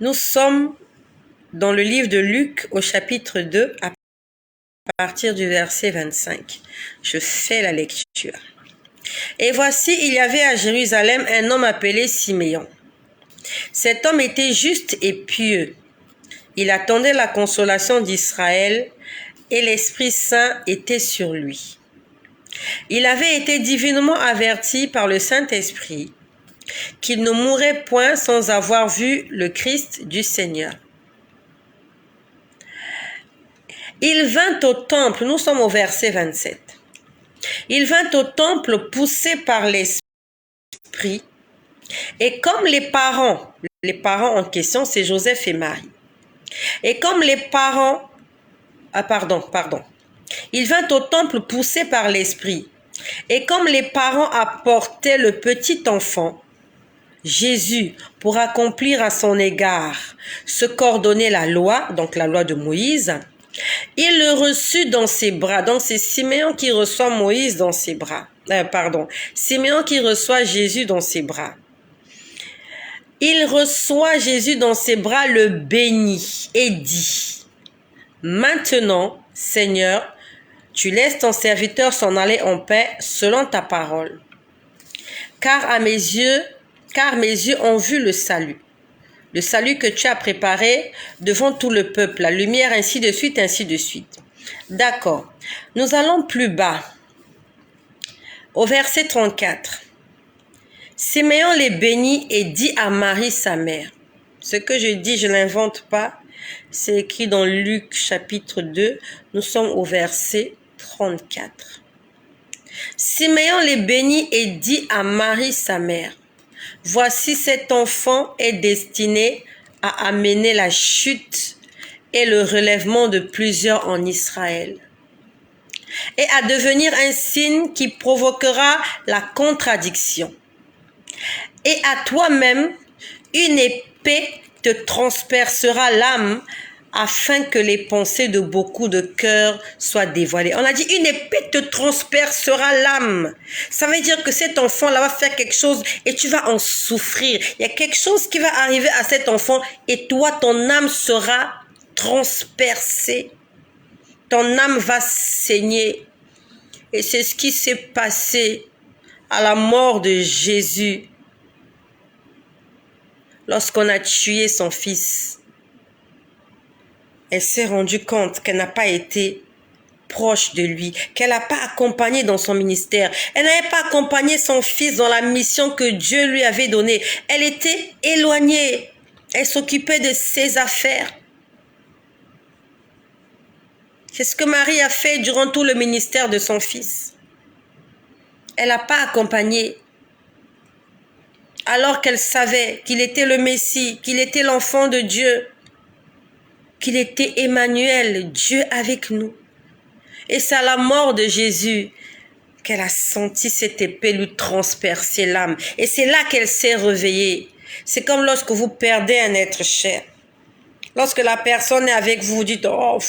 Nous sommes dans le livre de Luc au chapitre 2 à partir du verset 25. Je fais la lecture. Et voici, il y avait à Jérusalem un homme appelé Siméon. Cet homme était juste et pieux. Il attendait la consolation d'Israël et l'Esprit Saint était sur lui. Il avait été divinement averti par le Saint-Esprit qu'il ne mourrait point sans avoir vu le Christ du Seigneur. Il vint au temple, nous sommes au verset 27. Il vint au temple poussé par l'Esprit, et comme les parents en question, c'est Joseph et Marie. Et comme les parents, il vint au temple poussé par l'Esprit, et comme les parents apportaient le petit enfant, Jésus, pour accomplir à son égard ce qu'ordonnait la loi, donc la loi de Moïse, il le reçut dans ses bras. Donc c'est Siméon qui reçoit Moïse dans ses bras. Siméon qui reçoit Jésus dans ses bras. Il reçoit Jésus dans ses bras, le bénit et dit, maintenant, Seigneur, tu laisses ton serviteur s'en aller en paix selon ta parole. Car mes yeux ont vu le salut que tu as préparé devant tout le peuple, la lumière, ainsi de suite, ainsi de suite. D'accord. Nous allons plus bas, au verset 34. Siméon les bénit et dit à Marie, sa mère. Ce que je dis, je ne l'invente pas. C'est écrit dans Luc chapitre 2. Nous sommes au verset 34. Siméon les bénit et dit à Marie, sa mère. Voici cet enfant est destiné à amener la chute et le relèvement de plusieurs en Israël et à devenir un signe qui provoquera la contradiction. Et à toi-même, une épée te transpercera l'âme afin que les pensées de beaucoup de cœurs soient dévoilées. On a dit une épée te transpercera l'âme. Ça veut dire que cet enfant-là va faire quelque chose et tu vas en souffrir. Il y a quelque chose qui va arriver à cet enfant et toi, ton âme sera transpercée. Ton âme va saigner. Et c'est ce qui s'est passé à la mort de Jésus lorsqu'on a tué son fils. Elle s'est rendue compte qu'elle n'a pas été proche de lui, qu'elle n'a pas accompagné dans son ministère. Elle n'avait pas accompagné son fils dans la mission que Dieu lui avait donnée. Elle était éloignée. Elle s'occupait de ses affaires. C'est ce que Marie a fait durant tout le ministère de son fils. Elle n'a pas accompagné. Alors qu'elle savait qu'il était le Messie, qu'il était l'enfant de Dieu. qu'il était Emmanuel, Dieu avec nous. Et c'est à la mort de Jésus qu'elle a senti cette épée lui transpercer l'âme. Et c'est là qu'elle s'est réveillée. C'est comme lorsque vous perdez un être cher. Lorsque la personne est avec vous, vous dites « oh,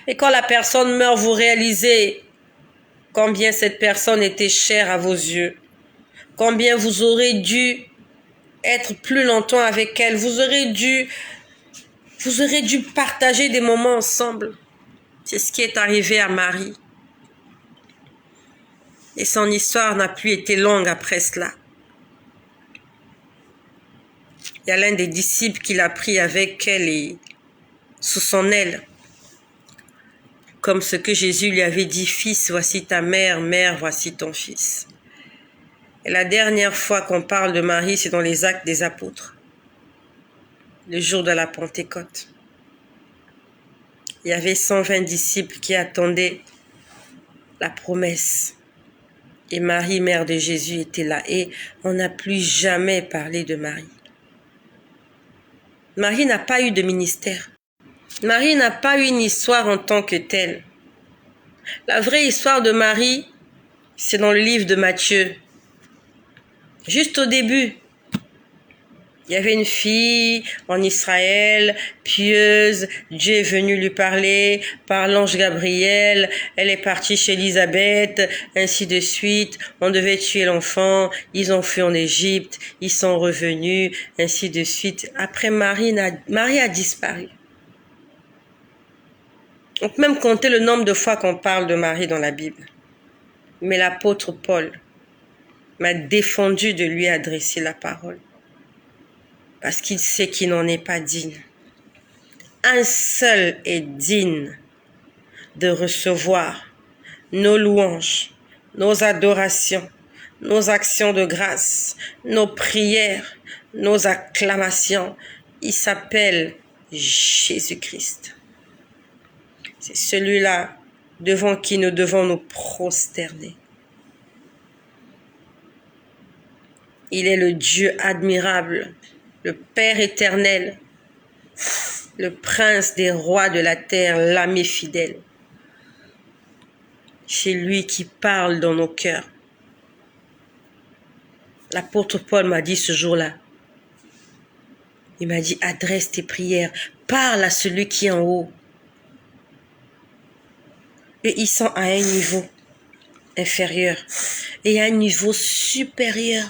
mais quand la personne meurt, vous réalisez combien cette personne était chère à vos yeux. Combien vous aurez dû être plus longtemps avec elle. Vous aurez dû partager des moments ensemble. C'est ce qui est arrivé à Marie. Et son histoire n'a plus été longue après cela. Il y a l'un des disciples qui l'a pris avec elle et sous son aile. Comme ce que Jésus lui avait dit, « Fils, voici ta mère, mère, voici ton fils. » Et la dernière fois qu'on parle de Marie, c'est dans les Actes des Apôtres, le jour de la Pentecôte. Il y avait 120 disciples qui attendaient la promesse. Et Marie, mère de Jésus, était là. Et on n'a plus jamais parlé de Marie. Marie n'a pas eu de ministère. Marie n'a pas eu une histoire en tant que telle. La vraie histoire de Marie, c'est dans le livre de Matthieu. Juste au début, il y avait une fille en Israël, pieuse, Dieu est venu lui parler par l'ange Gabriel, elle est partie chez Élisabeth, ainsi de suite, on devait tuer l'enfant, ils ont fui en Égypte, ils sont revenus, ainsi de suite. Après, Marie a disparu. On peut même compter le nombre de fois qu'on parle de Marie dans la Bible. Mais l'apôtre Paul m'a défendu de lui adresser la parole. Parce qu'il sait qu'il n'en est pas digne. Un seul est digne de recevoir nos louanges, nos adorations, nos actions de grâce, nos prières, nos acclamations. Il s'appelle Jésus-Christ. C'est celui-là devant qui nous devons nous prosterner. Il est le Dieu admirable, le Père éternel, le Prince des rois de la terre, l'ami fidèle. C'est lui qui parle dans nos cœurs. L'apôtre Paul m'a dit ce jour-là, il m'a dit, adresse tes prières, parle à celui qui est en haut. Et ils sont à un niveau inférieur et à un niveau supérieur.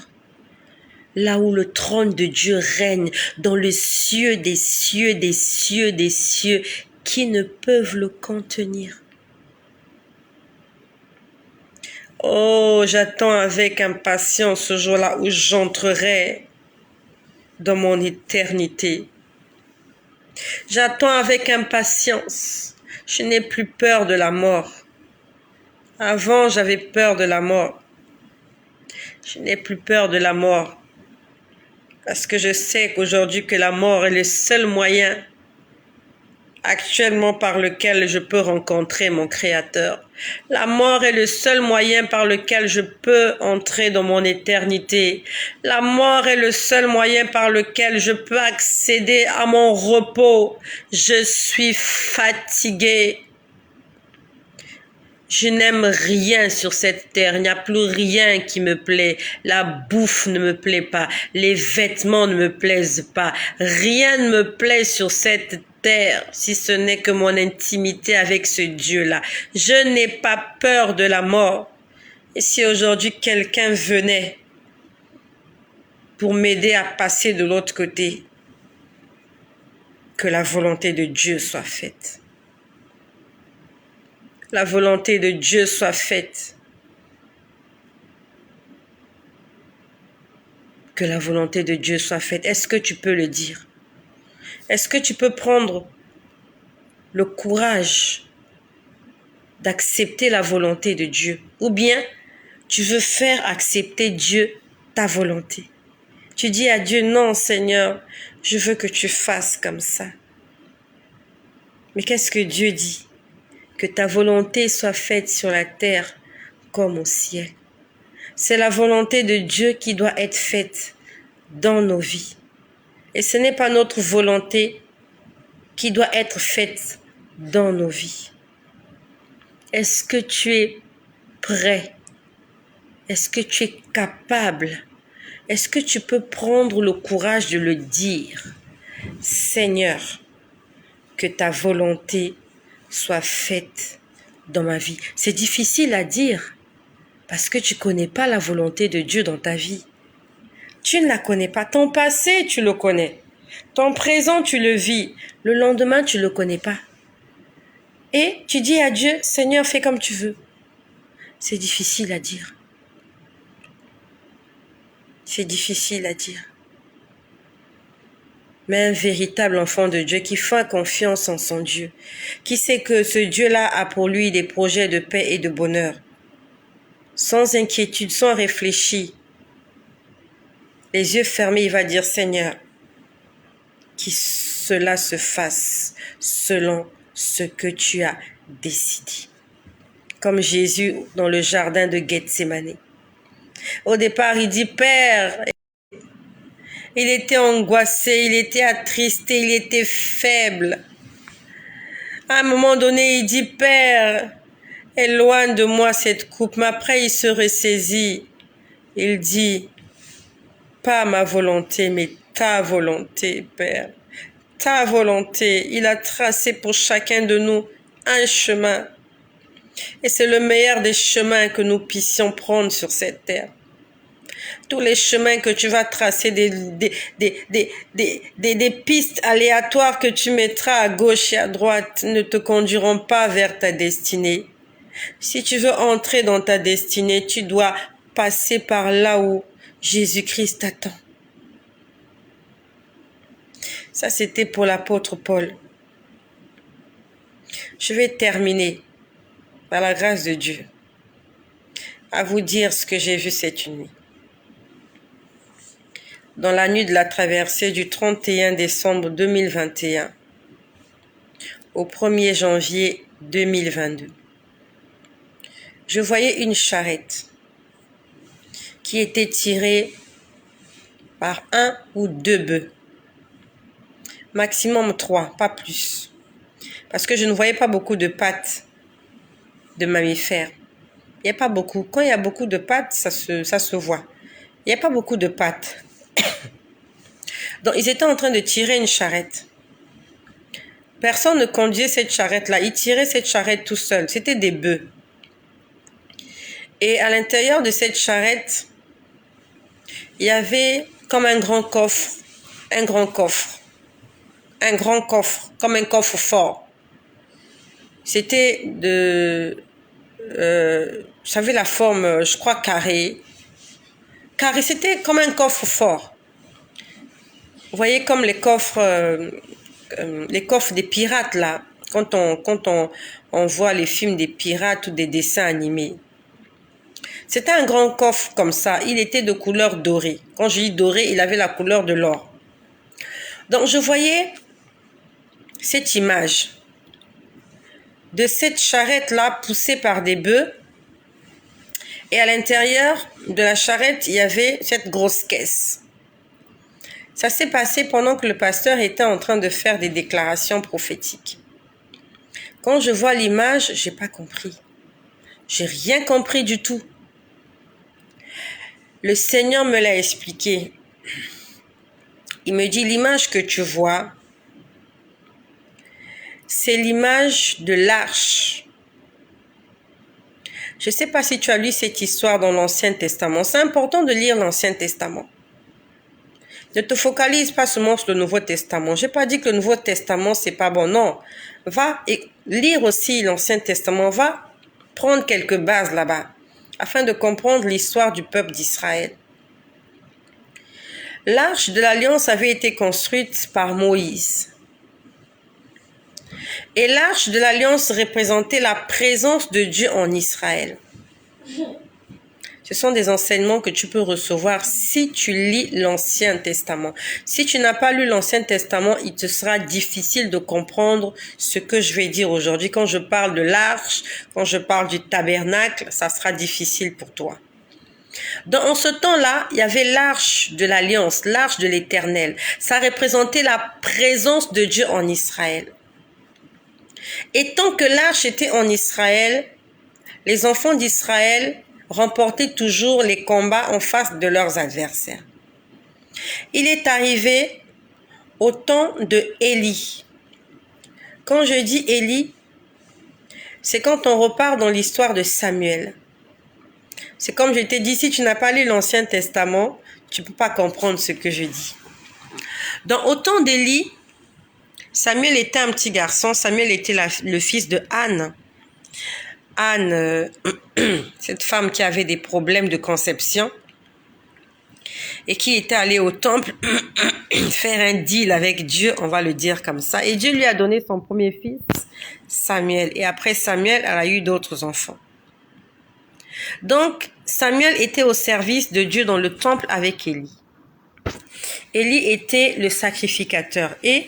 Là où le trône de Dieu règne dans les cieux des cieux, des cieux, des cieux, qui ne peuvent le contenir. Oh, j'attends avec impatience ce jour-là où j'entrerai dans mon éternité. J'attends avec impatience. Je n'ai plus peur de la mort. Avant, j'avais peur de la mort. Je n'ai plus peur de la mort. Parce que je sais qu'aujourd'hui que la mort est le seul moyen actuellement par lequel je peux rencontrer mon Créateur. La mort est le seul moyen par lequel je peux entrer dans mon éternité. La mort est le seul moyen par lequel je peux accéder à mon repos. Je suis fatigué. Je n'aime rien sur cette terre, il n'y a plus rien qui me plaît. La bouffe ne me plaît pas, les vêtements ne me plaisent pas. Rien ne me plaît sur cette terre, si ce n'est que mon intimité avec ce Dieu-là. Je n'ai pas peur de la mort. Et si aujourd'hui quelqu'un venait pour m'aider à passer de l'autre côté, que la volonté de Dieu soit faite. La volonté de Dieu soit faite. Que la volonté de Dieu soit faite. Est-ce que tu peux le dire? Est-ce que tu peux prendre le courage d'accepter la volonté de Dieu? Ou bien tu veux faire accepter Dieu ta volonté? Tu dis à Dieu, non Seigneur, je veux que tu fasses comme ça. Mais qu'est-ce que Dieu dit? Que ta volonté soit faite sur la terre comme au ciel. C'est la volonté de Dieu qui doit être faite dans nos vies. Et ce n'est pas notre volonté qui doit être faite dans nos vies. Est-ce que tu es prêt? Est-ce que tu es capable? Est-ce que tu peux prendre le courage de le dire? Seigneur, que ta volonté soit faite dans ma vie. C'est difficile à dire parce que tu ne connais pas la volonté de Dieu dans ta vie. Tu ne la connais pas. Ton passé, tu le connais. Ton présent, tu le vis. Le lendemain, tu ne le connais pas. Et tu dis à Dieu, Seigneur, fais comme tu veux. C'est difficile à dire. C'est difficile à dire. Mais un véritable enfant de Dieu qui fait confiance en son Dieu, qui sait que ce Dieu-là a pour lui des projets de paix et de bonheur, sans inquiétude, sans réfléchir, les yeux fermés, il va dire, Seigneur, que cela se fasse selon ce que tu as décidé. Comme Jésus dans le jardin de Gethsémani. Au départ, il dit, Père, il était angoissé, il était attristé, il était faible. À un moment donné, il dit, Père, éloigne de moi cette coupe. Mais après, il se ressaisit. Il dit, pas ma volonté, mais ta volonté, Père. Ta volonté. Il a tracé pour chacun de nous un chemin. Et c'est le meilleur des chemins que nous puissions prendre sur cette terre. Tous les chemins que tu vas tracer, des pistes aléatoires que tu mettras à gauche et à droite ne te conduiront pas vers ta destinée. Si tu veux entrer dans ta destinée, tu dois passer par là où Jésus-Christ t'attend. Ça, c'était pour l'apôtre Paul. Je vais terminer, par la grâce de Dieu, à vous dire ce que j'ai vu cette nuit. Dans la nuit de la traversée du 31 décembre 2021 au 1er janvier 2022, je voyais une charrette qui était tirée par 1 ou 2 bœufs, maximum 3, pas plus, parce que je ne voyais pas beaucoup de pattes de mammifères. Il n'y a pas beaucoup. Quand il y a beaucoup de pattes, ça se voit. Il n'y a pas beaucoup de pattes. Donc, ils étaient en train de tirer une charrette. Personne ne conduisait cette charrette-là. Ils tiraient cette charrette tout seul. C'était des bœufs. Et à l'intérieur de cette charrette, il y avait comme un grand coffre. Un grand coffre. Un grand coffre. Comme un coffre fort. C'était de... vous savez la forme, je crois, carrée. Carré, c'était comme un coffre fort. Vous voyez comme les coffres des pirates là, quand on voit les films des pirates ou des dessins animés. C'était un grand coffre comme ça, il était de couleur dorée. Quand je dis doré, il avait la couleur de l'or. Donc je voyais cette image de cette charrette là poussée par des bœufs. Et à l'intérieur de la charrette, il y avait cette grosse caisse. Ça s'est passé pendant que le pasteur était en train de faire des déclarations prophétiques. Quand je vois l'image, j'ai pas compris. J'ai rien compris du tout. Le Seigneur me l'a expliqué. Il me dit, l'image que tu vois, c'est l'image de l'arche. Je ne sais pas si tu as lu cette histoire dans l'Ancien Testament. C'est important de lire l'Ancien Testament. Ne te focalise pas seulement sur le Nouveau Testament. Je n'ai pas dit que le Nouveau Testament, c'est pas bon. Non. Va lire aussi l'Ancien Testament. Va prendre quelques bases là-bas afin de comprendre l'histoire du peuple d'Israël. L'arche de l'Alliance avait été construite par Moïse. Et l'arche de l'Alliance représentait la présence de Dieu en Israël. Ce sont des enseignements que tu peux recevoir si tu lis l'Ancien Testament. Si tu n'as pas lu l'Ancien Testament, il te sera difficile de comprendre ce que je vais dire aujourd'hui. Quand je parle de l'arche, quand je parle du tabernacle, ça sera difficile pour toi. En ce temps-là, il y avait l'arche de l'alliance, l'arche de l'Éternel. Ça représentait la présence de Dieu en Israël. Et tant que l'arche était en Israël, les enfants d'Israël remportaient toujours les combats en face de leurs adversaires. Il est arrivé au temps de Élie. Quand je dis Élie, c'est quand on repart dans l'histoire de Samuel. C'est comme je t'ai dit, si tu n'as pas lu l'Ancien Testament, tu ne peux pas comprendre ce que je dis. Au temps d'Élie, Samuel était un petit garçon. Samuel était le fils de Anne. Anne, cette femme qui avait des problèmes de conception et qui était allée au temple faire un deal avec Dieu, on va le dire comme ça. Et Dieu lui a donné son premier fils, Samuel. Et après Samuel, elle a eu d'autres enfants. Donc, Samuel était au service de Dieu dans le temple avec Élie. Élie était le sacrificateur. Et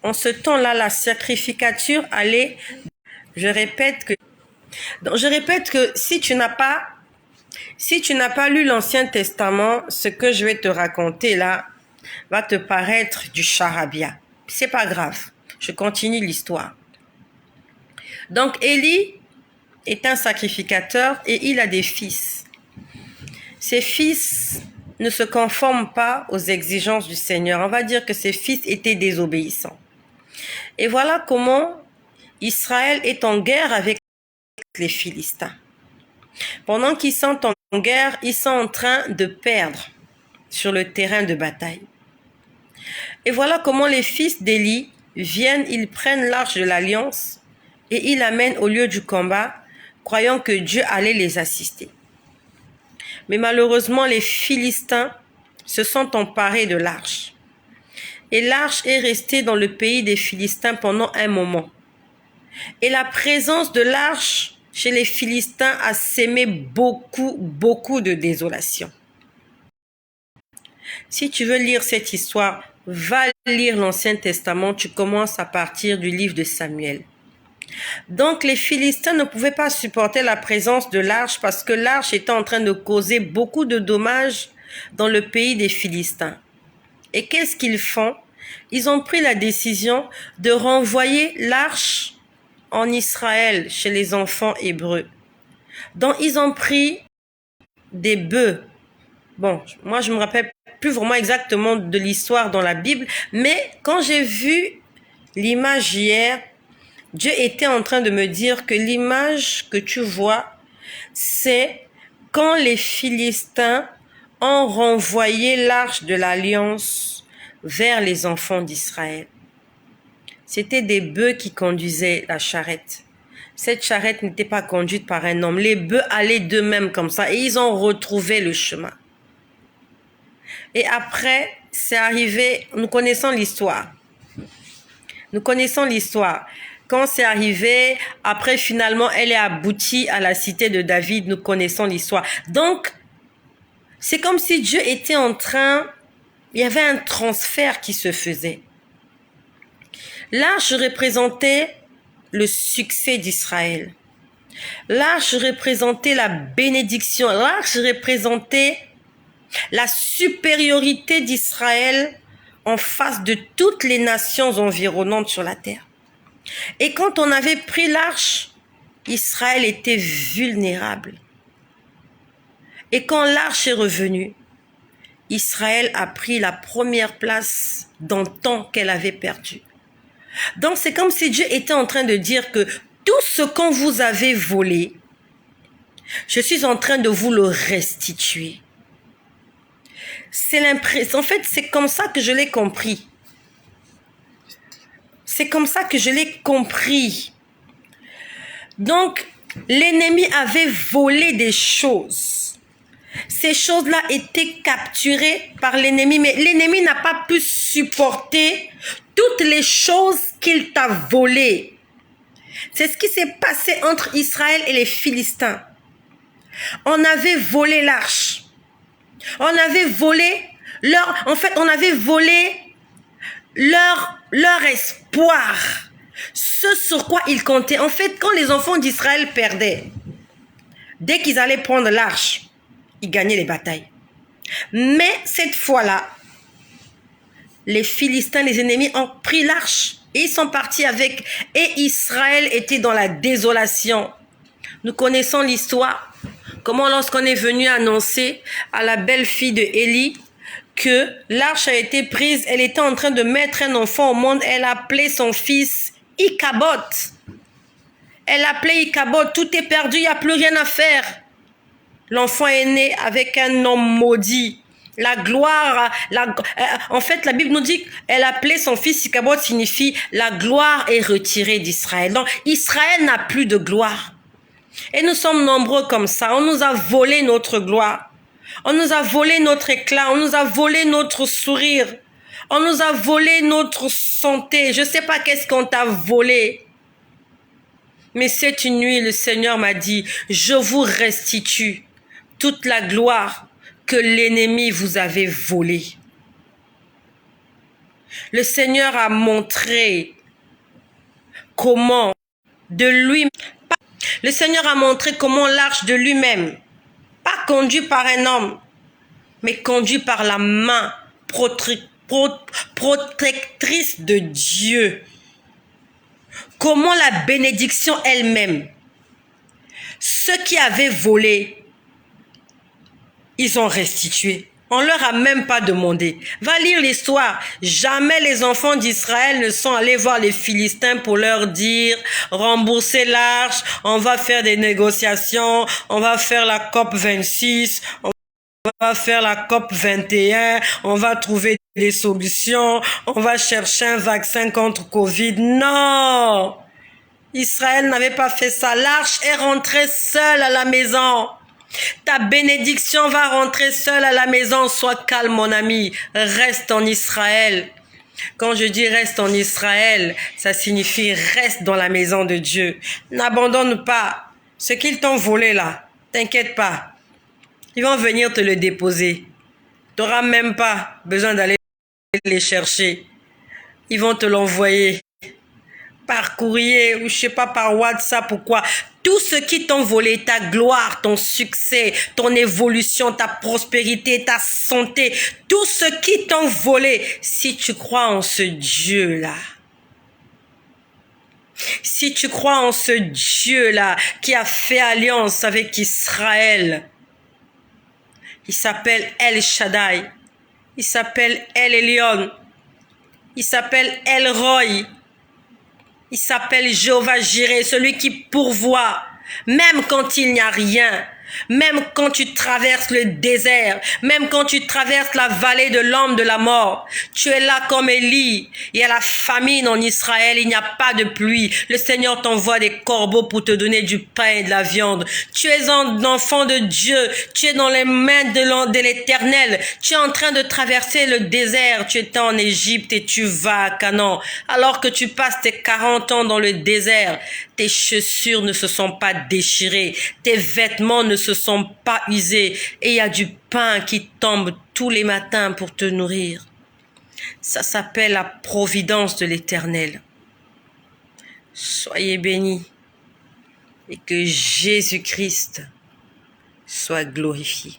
en ce temps-là, la sacrificature allait... Je répète que si tu n'as pas lu l'Ancien Testament, ce que je vais te raconter là va te paraître du charabia. C'est pas grave. Je continue l'histoire. Donc, Élie est un sacrificateur et il a des fils. Ses fils ne se conforment pas aux exigences du Seigneur. On va dire que ses fils étaient désobéissants. Et voilà comment Israël est en guerre avec les Philistins. Pendant qu'ils sont en guerre, ils sont en train de perdre sur le terrain de bataille. Et voilà comment les fils d'Élie viennent, ils prennent l'arche de l'alliance et ils l'amènent au lieu du combat, croyant que Dieu allait les assister. Mais malheureusement, les Philistins se sont emparés de l'arche. Et l'arche est restée dans le pays des Philistins pendant un moment. Et la présence de l'arche chez les Philistins a sémé beaucoup de désolation. Si tu veux lire cette histoire, va lire l'Ancien Testament, tu commences à partir du livre de Samuel. Donc les Philistins ne pouvaient pas supporter la présence de l'arche parce que l'arche était en train de causer beaucoup de dommages dans le pays des Philistins. Et qu'est-ce qu'ils font? Ils ont pris la décision de renvoyer l'arche en Israël chez les enfants hébreux. Donc ils ont pris des bœufs. Bon, moi je me rappelle plus vraiment exactement de l'histoire dans la Bible, mais quand j'ai vu l'image hier, Dieu était en train de me dire que l'image que tu vois, c'est quand les Philistins ont renvoyé l'arche de l'alliance vers les enfants d'Israël. C'était des bœufs qui conduisaient la charrette. Cette charrette n'était pas conduite par un homme. Les bœufs allaient d'eux-mêmes comme ça et ils ont retrouvé le chemin. Et après, c'est arrivé, nous connaissons l'histoire. Quand c'est arrivé, après finalement, elle est aboutie à la cité de David, nous connaissons l'histoire. Donc, c'est comme si Dieu était en train, il y avait un transfert qui se faisait. L'arche représentait le succès d'Israël. L'arche représentait la bénédiction. L'arche représentait la supériorité d'Israël en face de toutes les nations environnantes sur la terre. Et quand on avait pris l'arche, Israël était vulnérable. Et quand l'arche est revenue, Israël a pris la première place dans le temps qu'elle avait perdu. Donc c'est comme si Dieu était en train de dire que tout ce qu'on vous avait volé, je suis en train de vous le restituer. C'est l'impression, en fait, c'est comme ça que je l'ai compris. C'est comme ça que je l'ai compris. Donc, l'ennemi avait volé des choses. Ces choses-là étaient capturées par l'ennemi, mais l'ennemi n'a pas pu supporter toutes les choses qu'il t'a volées. C'est ce qui s'est passé entre Israël et les Philistins. On avait volé l'arche. On avait volé on avait volé leur espoir. Ce sur quoi ils comptaient. En fait, quand les enfants d'Israël perdaient, dès qu'ils allaient prendre l'arche, ils gagnaient les batailles. Mais cette fois-là, les Philistins, les ennemis, ont pris l'arche et ils sont partis avec. Et Israël était dans la désolation. Nous connaissons l'histoire. Comment lorsqu'on est venu annoncer à la belle-fille de Élie que l'arche a été prise, elle était en train de mettre un enfant au monde, elle a appelé son fils Ichabod. Elle a appelé Ichabod, tout est perdu, il n'y a plus rien à faire. L'enfant est né avec un homme maudit. La gloire, en fait, la Bible nous dit qu'elle appelait son fils Ichabod, signifie la gloire est retirée d'Israël. Donc, Israël n'a plus de gloire. Et nous sommes nombreux comme ça. On nous a volé notre gloire. On nous a volé notre éclat. On nous a volé notre sourire. On nous a volé notre santé. Je ne sais pas qu'est-ce qu'on t'a volé. Mais cette nuit, le Seigneur m'a dit, je vous restitue toute la gloire que l'ennemi vous avait volée. Le Seigneur a montré comment de lui, le Seigneur a montré comment l'arche de lui-même, pas conduit par un homme, mais conduit par la main protectrice de Dieu. Comment la bénédiction elle-même, ceux qui avaient volé, ils ont restitué. On leur a même pas demandé. Va lire l'histoire. Jamais les enfants d'Israël ne sont allés voir les Philistins pour leur dire remboursez l'arche, on va faire des négociations, on va faire la COP 26, on va faire la COP 21, on va trouver des solutions, on va chercher un vaccin contre Covid. Non! Israël n'avait pas fait ça. L'arche est rentrée seule à la maison. Ta bénédiction va rentrer seule à la maison. Sois calme, mon ami. Reste en Israël. Quand je dis reste en Israël, ça signifie reste dans la maison de Dieu. N'abandonne pas. Ce qu'ils t'ont volé là, t'inquiète pas. Ils vont venir te le déposer. Tu n'auras même pas besoin d'aller les chercher. Ils vont te l'envoyer par courrier ou je sais pas par WhatsApp ou quoi. Tout ce qui t'ont volé, ta gloire, ton succès, ton évolution, ta prospérité, ta santé, tout ce qui t'ont volé, si tu crois en ce Dieu-là, si tu crois en ce Dieu-là qui a fait alliance avec Israël, il s'appelle El Shaddai, il s'appelle El Elyon, il s'appelle El Roy, il s'appelle Jéhovah Jireh, celui qui pourvoit, même quand il n'y a rien, même quand tu traverses le désert, même quand tu traverses la vallée de l'ombre de la mort. Tu es là comme Élie. Il y a la famine en Israël, il n'y a pas de pluie. Le Seigneur t'envoie des corbeaux pour te donner du pain et de la viande. Tu es un enfant de Dieu, tu es dans les mains de l'Éternel. Tu es en train de traverser le désert, tu étais en Égypte et tu vas à Canaan. Alors que tu passes tes 40 ans dans le désert, tes chaussures ne se sont pas déchirées, tes vêtements ne se sont pas usés et il y a du pain qui tombe tous les matins pour te nourrir. Ça s'appelle la providence de l'Éternel. Soyez bénis et que Jésus-Christ soit glorifié.